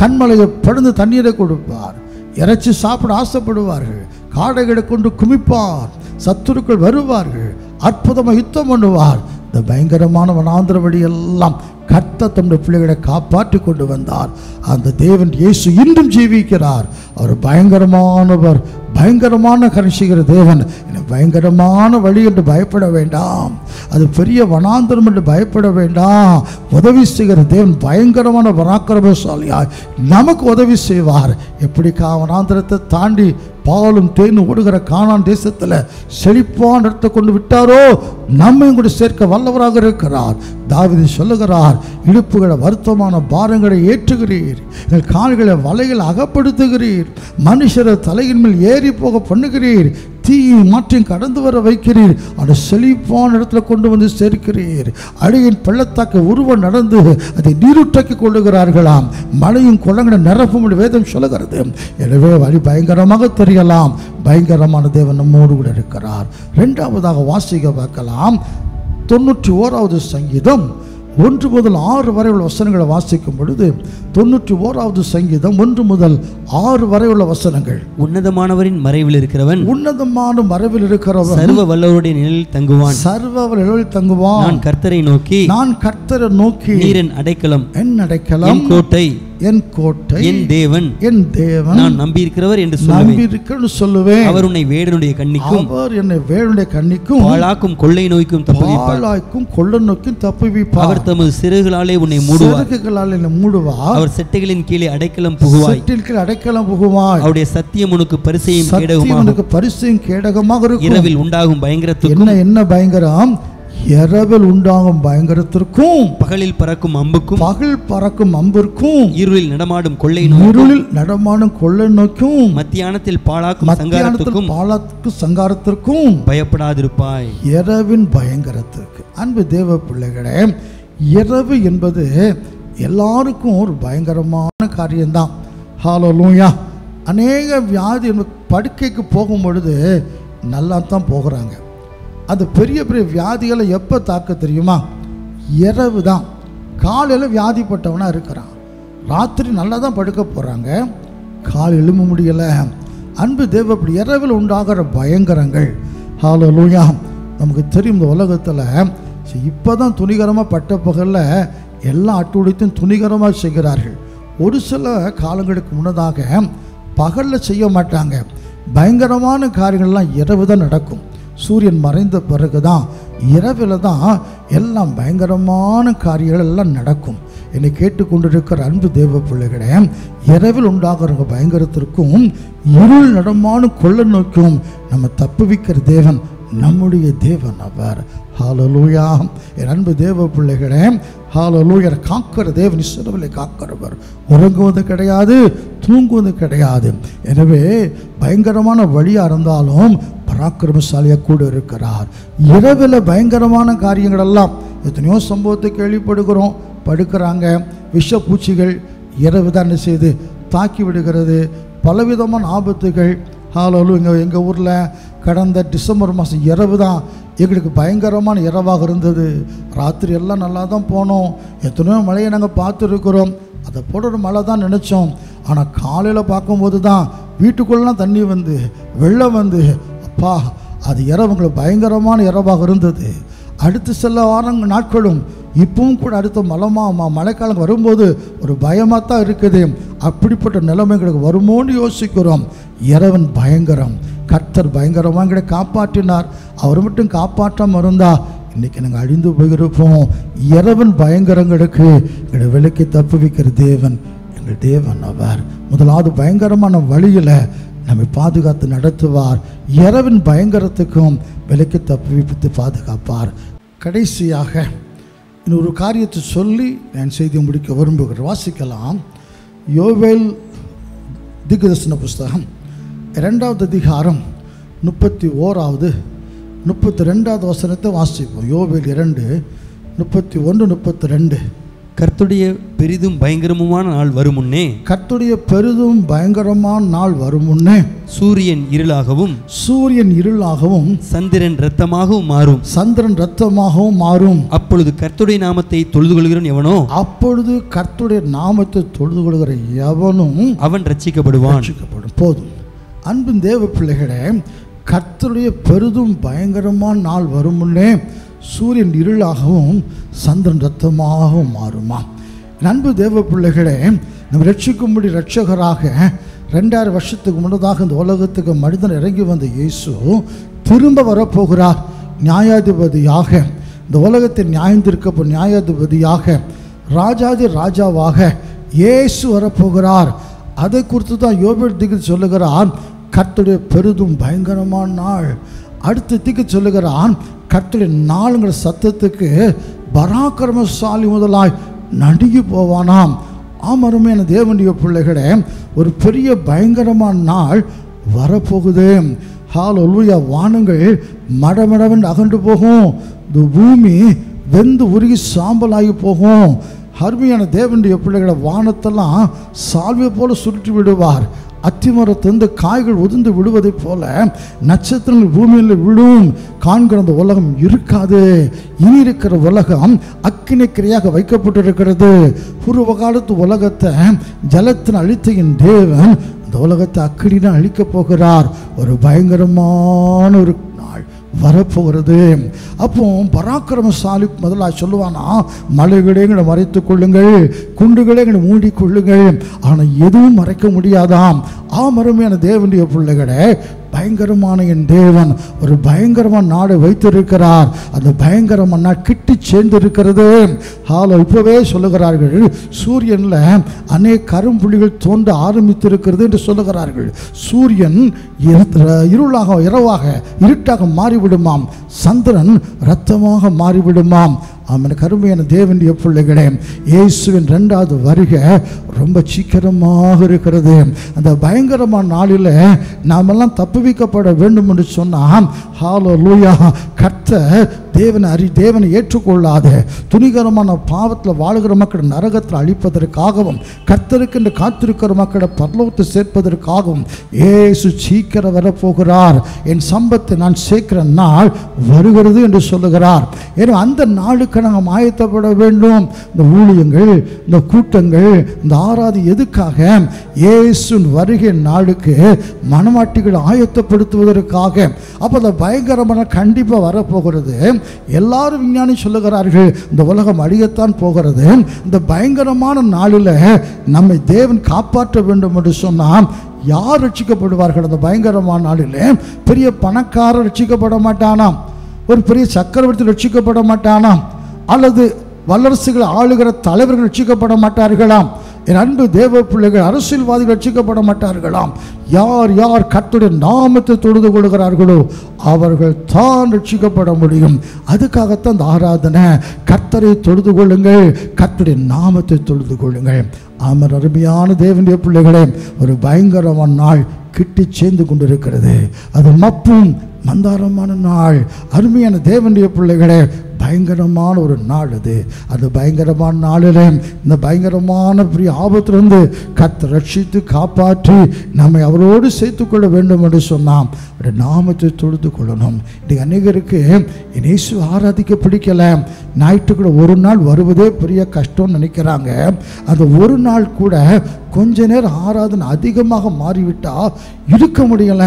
கண்மலையை படுந்து தண்ணீரை கொடுப்பார், இறைச்சி சாப்பிட ஆசைப்படுவார்கள், காடைகளை கொண்டு குமிப்பார், சத்துருக்கள் வருவார்கள், அற்புதமாக யுத்தம் பண்ணுவார். இந்த பயங்கரமான வனாந்திர வழியெல்லாம் கர்த்தர் தம்முடைய பிள்ளைகளை காப்பாற்றி கொண்டு வந்தார். அந்த தேவன் இயேசு இன்றும் ஜீவிக்கிறார். அவர் பயங்கரமானவர், பயங்கரமான கரிசிக்கிற தேவன். பயங்கரமான வழி என்று பயப்பட வேண்டாம், அது பெரிய வனாந்தரம் என்று பயப்பட வேண்டாம். உதவி செய்கிற தேவன் பயங்கரமான பராக்கிரமசாலியாய் நமக்கு உதவி செய்வார். எப்படி வனாந்தரத்தை தாண்டி பாலும் தேனும் ஓடுகிற கானான் தேசத்தில் செழிப்பான இடத்தை கொண்டு விட்டாரோ, நம்மையும் கூட சேர்க்க வல்லவராக இருக்கிறார். தாவீது சொல்லுகிறார், இடுப்புகளை வருத்தமான பாரங்களை ஏற்றுகிறீர், எங்கள் கால்களை வலைகள் அகப்படுத்துகிறீர், மனுஷரை தலையின் மேல் ஏறி போக பண்ணுகிறீர், தீயை மாற்றியும் கடந்து வர வைக்கிறீர். அந்த செழிப்பான இடத்துல கொண்டு வந்து சேர்க்கிறீர். அழகின் பள்ளத்தாக்க உருவம் நடந்து அதை நீருட்டாக்கி கொள்ளுகிறார்களாம். மழையும் குளங்களும் நிரப்பும் வேதம் சொல்லுகிறது. எனவே வழி பயங்கரமாக தெரியலாம், பயங்கரமான தேவன் நம்மோடு கூட இருக்கிறார். இரண்டாவதாக வாசிக்க பார்க்கலாம். 91வது சங்கீதம் 1 முதல் 6 வரை உள்ள வசனங்களை வாசிக்கும் பொழுது 91வது சங்கீதம் 1 முதல் 6 வரை உள்ள வசனங்கள். உன்னதமானவரின் மறைவில் இருக்கிறவன், உன்னதமான மறைவில் இருக்கிறவன் சர்வ வல்லவருடைய நிழலில் தங்குவான். சர்வ வல்லவரில் தங்குவான். நான் கர்த்தரை நோக்கி, நான் கர்த்தரை நோக்கி, நீர் என் அடைக்கலம், என் அடைக்கலம், என் கோட்டை, என் கோட்டை, என் தேவன், என் தேவன், நான் நம்பியிருக்கிறவர் என்று சொல்லுவேன். அவர் உன்னை வேடனுடைய கண்ணிக்கும், அவர் என்னை வேடனுடைய கண்ணிக்கும், பாழாக்கும் கொள்ளை நோய்க்கும் தப்புவிப்பார். பாழாக்கும் கொள்ளை நோய்க்கும் தப்புவிப்பார். அவர் தமது சிறகுகளாலே உன்னை மூடுவார். சிறகுகளாலே என்னை மூடுவார். அவர் செட்டைகளின் கீழே அடைக்கலம் புகுவாய். செட்டின் கீழ் அடைக்கலம் புகுவாய். அவருடைய சத்தியம் உனக்கு பரிசையும் கேடகமாக, உனக்கு பரிசையும் கேடகமாக இருக்கும். இரவில் உண்டாகும் பயங்கரத்துக்கும், என்ன பயங்கரம்? இரவில் உண்டாகும் பயங்கரத்திற்கும், பகலில் பறக்கும் அம்புக்கும், பகல் பறக்கும் அம்பிற்கும், இருளில் நடமாடும் கொள்ளை இருளில் நடமாடும் கொள்ளை நோய்க்கும், மத்தியானத்தில் பாழாக்கும் சங்காரத்துக்கும், பாழாக்கும் சங்காரத்திற்கும் பயப்படாதிருப்பாய். இரவின் பயங்கரத்திற்கு. அன்பு தேவ பிள்ளைகளே, இரவு என்பது எல்லாருக்கும் ஒரு பயங்கரமான காரியம்தான். ஹல்லேலூயா. அநேக வியாதி படுக்கைக்கு போகும் பொழுது நல்லா தான் போகிறாங்க. அது பெரிய பெரிய வியாதிகளை எப்போ தாக்க தெரியுமா? இரவு தான். காலையில் வியாதிப்பட்டவனாக இருக்கிறான், ராத்திரி நல்லா தான் படுக்க போகிறாங்க, கால் எழும்ப முடியலை. அன்பு தேவ, அப்படி இரவில் உண்டாகிற பயங்கரங்கள். ஹல்லேலூயா. நமக்கு தெரியும், இந்த உலகத்தில் இப்போ தான் துணிகரமாக பட்ட பகலில் எல்லா அட்டுடைத்தும் துணிகரமாக செய்கிறார்கள். ஒரு சில காலங்களுக்கு முன்னதாக பகலில் செய்ய மாட்டாங்க. பயங்கரமான காரியங்கள்லாம் இரவு தான் நடக்கும். சூரியன் மறைந்த பிறகு தான், இரவில் தான் எல்லாம் பயங்கரமான காரியங்கள் எல்லாம் நடக்கும். என்னை கேட்டுக்கொண்டிருக்கிற அன்பு தேவ பிள்ளைகளே, இரவில் உண்டாகிற பயங்கரத்திற்கும் இருள் நடமாடும் கொள்ளை நோக்கும் நம்ம தப்புவிக்கிற தேவன் நம்முடைய தேவன் அவர். ஹல்லேலூயா. என் அன்பு தேவ பிள்ளைகளே, ஹல்லேலூயா. காக்கிற தேவன், இஸ்ரவேலை காக்கிறவர், உறங்குவது கிடையாது, தூங்குவது கிடையாது. எனவே பயங்கரமான வழியாக இருந்தாலும் பராக்கிரமசாலியாக கூட இருக்கிறார். இரவில் பயங்கரமான காரியங்கள் எல்லாம் எத்தனையோ சம்பவத்தை கேள்விப்படுகிறோம். படுக்கிறாங்க, விஷப்பூச்சிகள் இரவு தான் என்ன செய்து தாக்கி விடுகிறது, பலவிதமான ஆபத்துகள். ஹல்லேலூயா. எங்கள் ஊரில் கடந்த டிசம்பர் மாதம் இரவு தான் எங்களுக்கு பயங்கரமான இரவாக இருந்தது. ராத்திரி எல்லாம் நல்லா தான் போனோம், எத்தனையோ மழையை நாங்கள் பார்த்துருக்குறோம். அதை போட ஒரு மழை தான் நினச்சோம். ஆனால் காலையில் பார்க்கும்போது தான் வீட்டுக்குள்ளெலாம் தண்ணி வந்து வெள்ளம் வந்து, அப்பா அது இரவுங்களுக்கு பயங்கரமான இரவாக இருந்தது. அடுத்து சில நாட்களும் இப்பவும் கூட அடுத்த மழைக்காலம் வரும்போது ஒரு பயமாக தான் இருக்குது. அப்படிப்பட்ட நிலைமைகளுக்கு வருமோன்னு யோசிக்கிறோம். இரவன் பயங்கரம். கர்த்தர் பயங்கரமாக எங்களை காப்பாற்றினார். அவர் மட்டும் காப்பாற்றாமல் இருந்தால் இன்றைக்கி நாங்கள் அழிந்து போயிருப்போம். இரவன் பயங்கரங்களுக்கு எங்களை விலக்கி தப்புவிக்கிற தேவன் எங்கள் தேவன் அவர். முதலாவது பயங்கரமான வழியில் நம்மை பாதுகாத்து நடத்துவார். இரவின் பயங்கரத்துக்கும் விலக்கி தப்புவித்து பாதுகாப்பார். கடைசியாக இன்னொரு காரியத்தை சொல்லி நான் செய்தியை முடிக்க விரும்புகிறேன். வாசிக்கலாம். யோவேல் தீர்க்கதரிசன புஸ்தகம் 2வது அதிகாரம் 31வது 32வது வசனத்தை வாசிப்போம். யோவேல் 2:31-32. கர்த்தருடைய பெரிதும் பயங்கரமுமான நாள் வரும் முன்னே, கர்த்தருடைய பெரிதும் பயங்கரமான நாள் வரும் முன்னே சூரியன் இருளாகவும் சந்திரன் இரத்தமாகவும் மாறும். சந்திரன் இரத்தமாகவும் மாறும். அப்பொழுது கர்த்தருடைய நாமத்தை தொழுது கொள்கிறவன் எவனோ, அப்பொழுது கர்த்தருடைய நாமத்தை தொழுது கொள்கிற எவனும் அவன் ரட்சிக்கப்படுவான். போதும். அன்பின் தேவ பிள்ளைகளே, கர்த்தருடைய பெரிதும் பயங்கரமான நாள் வரும் முன்னே சூரியன் இருளாகவும் சந்திரன் இரத்தமாகவும் மாறுமா? அன்பு தேவ பிள்ளைகளே, நம்ம ரட்சிக்கும்படி ரட்சகராக 2000 வருஷத்துக்கு முன்னதாக இந்த உலகத்துக்கு மனிதன் இறங்கி வந்த இயேசு திரும்ப வரப்போகிறார். நியாயாதிபதியாக, இந்த உலகத்தை நியாயந்திருக்க நியாயாதிபதியாக, ராஜாதி ராஜாவாக இயேசு வரப்போகிறார். அதை குறித்து தான் யோவேல் தீர்க்கதரிசி சொல்லுகிறான், கர்த்தருடைய பெரிதும் பயங்கரமான நாள். அடுத்த தீர்க்கதரிசி சொல்லுகிறான், கர்த்தருடைய நாளுங்கிற சத்தத்துக்கு பராக்கிரமசாலி முதலாய் நடுங்கி போவானாம். ஆமருமையான தேவனுடைய பிள்ளைகளே, ஒரு பெரிய பயங்கரமான நாள் வரப்போகுது. ஹல்லேலூயா. வானங்கள் மடமடவென்று அகன்று போகும், இந்த பூமி வெந்து உருகி சாம்பலாகி போகும். அருமையான தேவனுடைய பிள்ளைகளை வானத்தெல்லாம் சால்வை போல சுருட்டி விடுவார். அத்திமரத்திலிருந்து காய்கள் உதிர்ந்து விடுவதைப் போல நட்சத்திரங்கள் பூமியில் விழும். காண்கிற அந்த உலகம் இருக்காது. இனி இருக்கிற உலகம் அக்கினிக்கிரையாக வைக்கப்பட்டிருக்கிறது. பூர்வ காலத்து உலகத்தை ஜலத்தின் அழித்த என் தேவன் இந்த உலகத்தை அக்கினிதான் அழிக்கப் போகிறார். ஒரு பயங்கரமான ஒரு நாள் வரப்போகிறது. அப்போ பராக்கிரமசாலி முதலாக சொல்லுவானா, மலைகளே எங்களை மறைத்துக் கொள்ளுங்கள், குண்டுகளே எங்களை மூடிக்கொள்ளுங்கள். ஆனால் எதுவும் மறைக்க முடியாதாம். அருமையான தேவனுடைய பிள்ளைகளே, பயங்கரமான என் தேவன் ஒரு பயங்கரமான நாடை வைத்திருக்கிறார். அந்த பயங்கரமான நாடு கிட்டி சேர்ந்திருக்கிறது. இப்பவே சொல்லுகிறார்கள், சூரியன்ல அநேக கரும்புள்ளிகள் தோன்ற ஆரம்பித்திருக்கிறது என்று சொல்லுகிறார்கள். சூரியன் இருளாக இரவாக இருட்டாக மாறிவிடுமாம், சந்திரன் இரத்தமாக மாறிவிடுமாம். அவனுக்கு அருமையான தேவனுடைய பிள்ளைகளே, இயேசுவின் 2வது வருகை ரொம்ப சீக்கிரமாக இருக்கிறது. அந்த பயங்கரமான நாளில் நாமெல்லாம் தப்புவிக்கப்பட வேண்டும் என்று சொன்னால், ஹல்லேலூயா, கர்த்தர் தேவனை ஏற்றுக்கொள்ளாத துணிகரமான பாவத்தில் வாழுகிற மக்களை நரகத்தில் அழிப்பதற்காகவும் கர்த்தருக்கு என்று காத்திருக்கிற மக்களை பரலோகத்தை சேர்ப்பதற்காகவும் இயேசு சீக்கிரம் வரப்போகிறார். என் சம்பத்தை நான் சேர்க்கிற நாள் வருகிறது என்று சொல்லுகிறார். ஏன்னா அந்த நாளுக்கு நாங்கள் ஆயத்தப்பட வேண்டும். இந்த ஊழியங்கள், இந்த கூட்டங்கள், இந்த ஆராதி எதுக்காக? இயேசுவின் வருகை நாளுக்கு மனவாட்டிகளை ஆயத்தப்படுத்துவதற்காக. அப்போ அந்த பயங்கரமான கண்டிப்பாக வரப்போகிறது. எல்லாரும் விஞ்ஞானி சொல்லுகிறார்கள், இந்த உலகம் அழியத்தான் போகிறது. இந்த பயங்கரமான நாளில் நம்மை தேவன் காப்பாற்ற வேண்டும் என்று சொன்னால் யார் ரட்சிக்கப்படுவார்கள்? அந்த பயங்கரமான நாளில் பெரிய பணக்காரர் ரட்சிக்கப்பட மாட்டானாம், ஒரு பெரிய சக்கரவர்த்தி ரட்சிக்கப்பட மாட்டானாம், அல்லது வல்லரசுகள் ஆளுகிற தலைவர்கள் ரட்சிக்கப்பட மாட்டார்களாம். என் அன்பு தேவ பிள்ளைகள், அரசியல்வாதிகள் ரட்சிக்கப்பட மாட்டார்களாம். யார் யார் கர்த்தருடைய நாமத்தை தொழுது கொள்கிறார்களோ அவர்கள் தான் ரட்சிக்கப்பட முடியும். அதுக்காகத்தான் இந்த ஆராதனை. கர்த்தரை தொழுது கொள்ளுங்கள், கர்த்தருடைய நாமத்தை தொழுது கொள்ளுங்கள். ஆமாம், அருமையான தேவனுடைய பிள்ளைகளே, ஒரு பயங்கரமான நாள் கிட்டி சேர்ந்து கொண்டிருக்கிறது. அது மப்பும் மந்தாரமான நாள். அருமையான தேவனுடைய பிள்ளைகளே, பயங்கரமான ஒரு நாள் அது. அந்த பயங்கரமான நாளில் இந்த பயங்கரமான பெரிய ஆபத்திலிருந்து கர்த்தர் ரட்சித்து காப்பாற்றி நம்மை அவரோடு சேர்த்துக்கொள்ள வேண்டும் என்று சொன்னான். நாமத்தை தொழுது கொள்ளணும். இன்றைக்கு அநேகருக்கு இயேசு ஆராதிக்க பிடிக்கல. ஞாயிற்றுக்கிழமை ஒரு நாள் வருவதே பெரிய கஷ்டம்னு நினைக்கிறாங்க. அந்த ஒரு நாள் கூட கொஞ்ச நேரம் ஆராதனை அதிகமாக மாறிவிட்டால் இருக்க முடியல.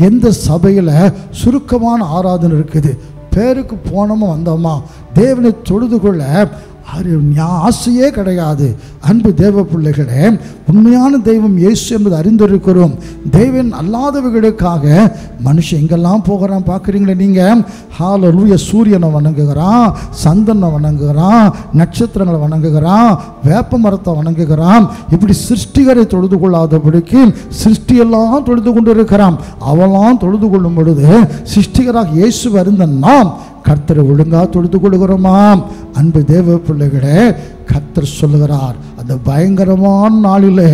எந்த சபையில் சுருக்கமான ஆராதனை இருக்குது, பேருக்கு போனோமா வந்தோமா, தேவனை தொழுது கொள்ள ஆசையே கிடையாது. அன்பு தேவ பிள்ளைகளே, உண்மையான தெய்வம் இயேசு என்பது அறிந்திருக்கிறோம். தெய்வன் அல்லாதவர்களுக்காக மனுஷன் எங்கெல்லாம் போகிறான் பார்க்குறீங்களே நீங்கள். ஹல்லேலூயா, சூரியனை வணங்குகிறான், சந்திரனை வணங்குகிறான், நட்சத்திரங்களை வணங்குகிறான், வேப்ப மரத்தை வணங்குகிறான். இப்படி சிருஷ்டிகரை தொழுது கொள்ளாதபடிக்கு சிருஷ்டியெல்லாம் தொழுது கொண்டு இருக்கிறான். அவெல்லாம் தொழுது கொள்ளும் பொழுது சிருஷ்டிகராக இயேசு வருந்த நாம் கர்த்தரை ஒழுங்காக தொழுது கொள்கிறோமா? அன்பு தேவ பிள்ளைகளே, கர்த்தர் சொல்லுகிறார், அந்த பயங்கரமான நாளிலே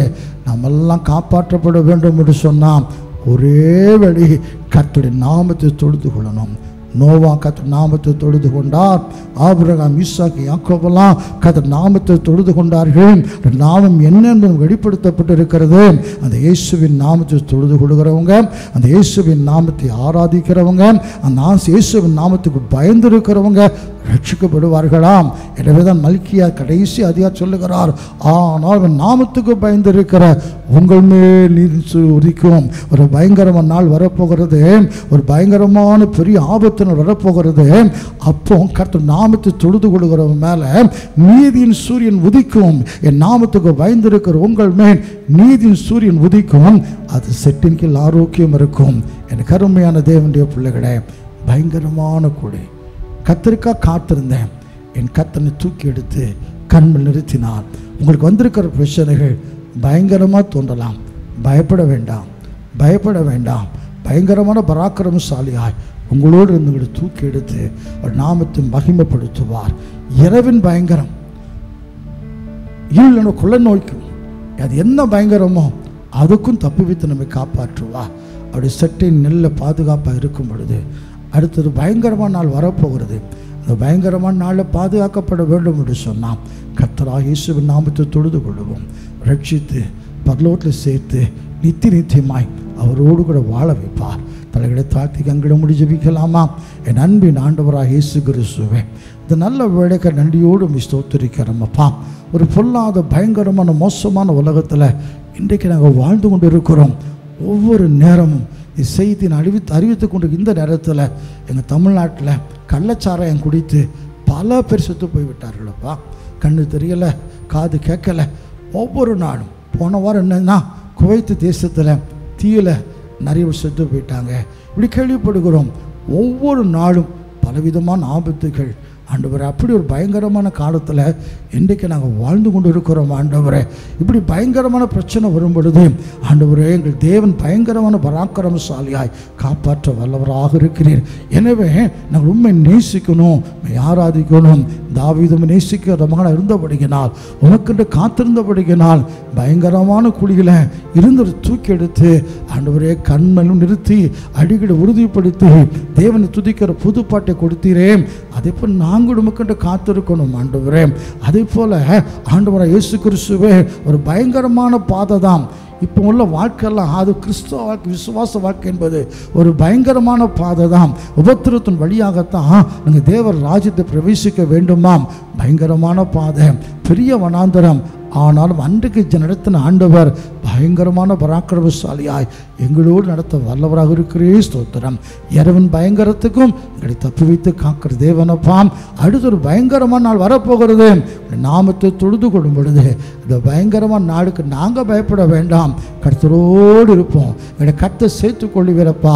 நம்மெல்லாம் காப்பாற்றப்பட வேண்டும் என்று சொன்னால் ஒரே வழி கர்த்தருடைய நாமத்தை தொழுது கொள்ளணும். நோவா கர்த்தர் நாமத்தை தொழுது கொண்டார். ஆபிரகாம், ஈசாக்கு, யாக்கோபெல்லாம் கர்த்தர் நாமத்தை தொழுது கொண்டார்கள். நாமம் என்ன என்பது வெளிப்படுத்தப்பட்டு இருக்கிறது. அந்த இயேசுவின் நாமத்தை தொழுது கொள்கிறவங்க, அந்த இயேசுவின் நாமத்தை ஆராதிக்கிறவங்க, அந்த இயேசுவின் நாமத்துக்கு பயந்து இருக்கிறவங்க ரட்சிக்கப்படுவார்களாம். எனவே தான் மல்கியா கடைசி அதிகாரம் சொல்லுகிறார், ஆனால் அவன் நாமத்துக்கு பயந்து இருக்கிற உங்கள் மேல் நீதி உதிக்கும். ஒரு பயங்கரமான நாள் வரப்போகிறது, ஒரு பயங்கரமான பெரிய ஆபத்து வரப்போகிறது. அப்போ கர்த்தர் நாமத்தை தொழுது கொள்கிறவன் மேல நீதியின் சூரியன் உதிக்கும். என் நாமத்துக்கு பயந்திருக்கிற உங்கள் மேல் நீதியின் சூரியன் உதிக்கும். அது செட்டின் கீழ் ஆரோக்கியம் இருக்கும். என் கருமையான தேவனுடைய பிள்ளைகளே, பயங்கரமான கூடி கர்த்தருக்காக காத்திருந்தேன். என் கர்த்தனை தூக்கி எடுத்து கண்ணில் நிறுத்தினார். உங்களுக்கு வந்திருக்கிற பிரச்சனைகள் பயங்கரமாக தோன்றலாம். பயப்பட வேண்டாம், பயப்பட வேண்டாம். பயங்கரமான பராக்கிரமசாலியாய் உங்களோடு இருந்துங்களை தூக்கி எடுத்து ஒரு நாமத்தை மகிமைப்படுத்துவார். இரவின் பயங்கரம், கொள்ள நோய்க்கும், அது என்ன பயங்கரமோ அதுக்கும் தப்பி வைத்து நம்மை காப்பாற்றுவார். அப்படி சட்டை நெல்ல பாதுகாப்பாக இருக்கும் பொழுது அடுத்தது பயங்கரமான நாள் வரப்போகிறது. அந்த பயங்கரமான நாளில் பாதுகாக்கப்பட வேண்டும் என்று சொன்னால் கர்த்தராகிய இயேசுவின் நாமத்தை தொழுது கொள்வோம். ரட்சித்து பரலோகத்தில் சேர்த்து நித்தியமாய் அவரோடு கூட வாழ வைப்பார். தலைகளை தாழ்த்தி கங்கிட முடி ஜெபிக்கலாமா? என் அன்பின் ஆண்டவராக இயேசு கிறிஸ்துவே, இந்த நல்ல வேலைக்கு நன்றியோடு ஸ்தோத்திரிக்கிறோமப்பா. ஒரு பொல்லாத பயங்கரமான மோசமான உலகத்தில் இன்றைக்கு நாங்கள் வாழ்ந்து கொண்டு இருக்கிறோம். ஒவ்வொரு நேரமும் செய்தி அறிவித்து கொண்டு இந்த நேரத்தில் எங்கள் தமிழ்நாட்டில் கள்ளச்சாராயம் குடித்து பல பேர் செத்து போய்விட்டார்களப்பா. கண்ணு தெரியலை, காது கேட்கலை. ஒவ்வொரு நாளும் போன வாரம் என்னன்னா குவைத்து தேசத்தில் தீயில நிறைய செத்து போயிட்டாங்க. இப்படி கேள்விப்படுகிறோம். ஒவ்வொரு நாளும் பலவிதமான ஆபத்துகள். ஆண்டவரே, அப்படி ஒரு பயங்கரமான காலத்தில் இன்றைக்கு நாங்கள் வாழ்ந்து கொண்டு இருக்கிறோம். ஆண்டவரே, இப்படி பயங்கரமான பிரச்சனை வரும் பொழுது ஆண்டவரே, எங்கள் தேவன் பயங்கரமான பராக்கிரமசாலியாய் காப்பாற்ற வல்லவராக இருக்கிறீர். எனவே நாங்கள் உண்மை நேசிக்கணும், ஆராதிக்கணும். தாவீதும் நேசிக்கிற மகனாக இருந்தபடியினால், உனக்கென்று காத்திருந்தபடியினால் பயங்கரமான குழியில் இருந்து தூக்கி எடுத்து ஆண்டவரே கண்மலும் நிறுத்தி அடிக்கடி உறுதிப்படுத்தி தேவனை துதிக்கிற புது பாட்டை கொடுத்தீரே. அதே போல் நாங்கள் உமக்கென்று காத்திருக்கணும் ஆண்டவரே. அதே போல் ஆண்டவராக இயேசு கிறிஸ்துவே ஒரு பயங்கரமான பாதை தான். இப்போ உள்ள வாழ்க்கையெல்லாம் அது கிறிஸ்துவ வாழ்க்கை, விசுவாச வாழ்க்கை என்பது ஒரு பயங்கரமான பாதை தான். உபத்திரத்தின் வழியாகத்தான் நீங்கள் தேவர் ராஜ்யத்தை பிரவேசிக்க வேண்டுமாம். பயங்கரமான பாதை, பெரிய வனாந்தரம். ஆனாலும் அன்றைக்கு நடத்தின ஆண்டவர் பயங்கரமான பராக்கிரமசாலியாய் எங்களோடு நடத்த வல்லவராக இருக்கிறே. ஸ்தோத்திரம். இரவின் பயங்கரத்துக்கும் எங்களை தப்பி வைத்து காக்கிற தேவனப்பாம். அடுத்த ஒரு பயங்கரமான நாள் வரப்போகிறது. நாமத்தை தொழுது கொள்ளும் பொழுது இந்த பயங்கரமான நாளுக்கு நாங்கள் பயப்பட வேண்டாம், கர்த்தரோடு இருப்போம். எங்களை கர்த்தர் சேர்த்து கொள்ளுவீரப்பா.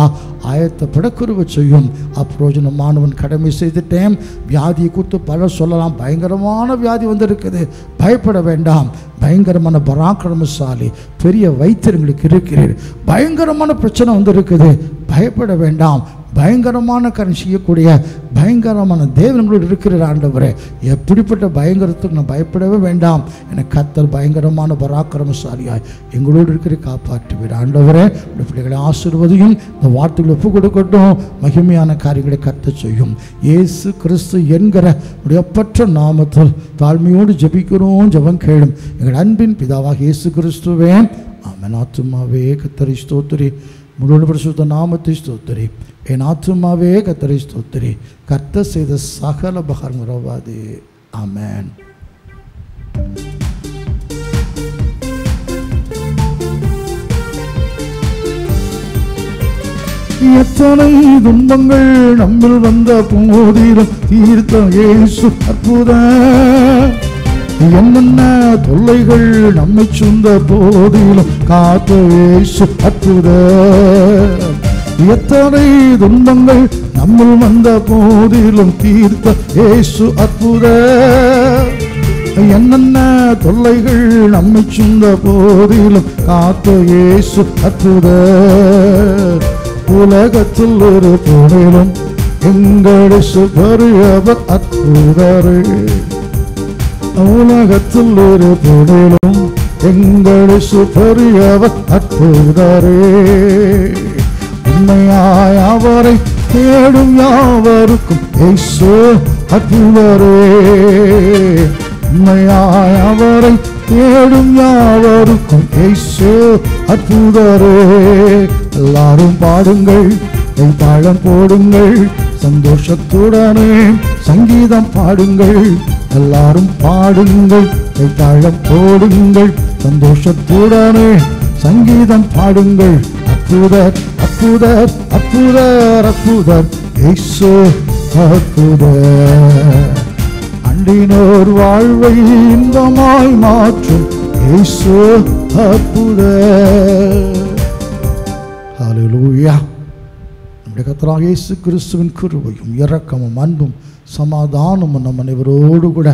ஆயத்தப்பட கிருபை செய்யும். அப்பிரோஜனமானவன் கடமை செய்துட்டேன். வியாதியை குறித்து பலர் சொல்லலாம். பயங்கரமான வியாதி வந்திருக்குது, பயப்பட வேண்டாம். பயங்கரமான பராக்கிரமசாலி பெரிய வைத்தியர்களுக்கு இருக்கிறீர். பயங்கரமான பிரச்சனை வந்திருக்குது, பயப்பட வேண்டாம். பயங்கரமான காரியம் செய்யக்கூடிய பயங்கரமான தேவனங்களோடு இருக்கிற ஆண்டவரே, எப்படிப்பட்ட பயங்கரத்துக்கு நான் பயப்படவே வேண்டாம். எனக்கு கர்த்தர் பயங்கரமான பராக்கிரமசாலியாய் எங்களோடு இருக்கிற காப்பாற்றுவீர். ஆண்டவரே, இந்த பிள்ளைகளை ஆசீர்வதியும். இந்த வார்த்தைகளை ஒப்பு கொடுக்கட்டும். மகிமையான காரியங்களை கர்த்தர் செய்யும். இயேசு கிறிஸ்து என்கிற ஒப்பற்ற நாமத்தில் தாழ்மையோடு ஜெபிக்கிறோம். ஜெபம் கேளும் எங்கள் அன்பின் பிதாவாக இயேசு கிறிஸ்துவே. ஆமென். ஆத்துமாவே கர்த்தரை ஸ்தோத்திரி, முழு பரிசுத்த நாமத்தை ஸ்தோத்திரி. என் ஆத்துமாவே கர்த்தரை ஸ்தோத்திரி, கர்த்தர் செய்த சகல உபகாரம் மறவாதே. ஆமென். எத்தனை துன்பங்கள் நம்மில் வந்த போதிலும் தீர்த்த இயேசு அற்புதம். என்னென்ன தொல்லைகள் நம்மை சுந்த போதிலும் காத்த இயேசு அற்புதம். எத்தனை துன்பங்கள் நம்மில் வந்த போதிலும் தீர்த்த இயேசு அற்புதம். என்னென்ன தொல்லைகள் நம்மை சுந்த போதிலும் காத்த இயேசு அற்புதம். உலகத்தில் ஒரு பொருளும் எங்களை சுபரியவர் அற்புதரே. உலகத்தில் ஒரு பொருளும் எங்களை சுபரியவர் அற்புதரே. உண்மையாய் அவரை தேடும் யாவருக்கும் இயேசு அற்புதரே. உண்மையாய் அவரை தேடும் யாவருக்கும் இயேசு அற்புதரே. எல்லாரும் பாடுங்கள், தாளம் போடுங்கள், சந்தோஷத்துடனே சங்கீதம் பாடுங்கள். எல்லாரும் பாடுங்கள், தாளம் போடுங்கள், சந்தோஷத்துடனே சங்கீதம் பாடுங்கள். அற்புதர் அற்புதர் அற்புதர் அற்புதர் இயேசு அற்புதர். அண்டினோர் வாழ்வை இன்பமாய் மாற்றும் இயேசு அற்புதர். ஹல்லேலூயா. நம்முடைய கர்த்தராகிய இயேசு கிறிஸ்துவின் கிருபையும் இரக்கமும் அன்பும் சமாதானமும் நம் அனைவரோடு கூட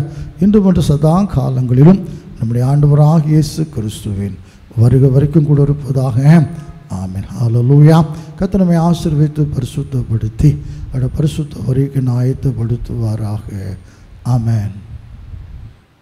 இன்று போன்ற சதா காலங்களிலும் நம்முடைய ஆண்டவராகிய இயேசு கிறிஸ்துவின் வருகை வரைக்கும் கூட இருப்பதாக. ஆமென். ஹல்லேலூயா. கர்த்தர் நம்மை ஆசீர்வதித்து பரிசுத்தப்படுத்தி அவருடைய பரிசுத்த வருகைக்கு ஆயத்தப்படுத்துவாராக. ஆமென்.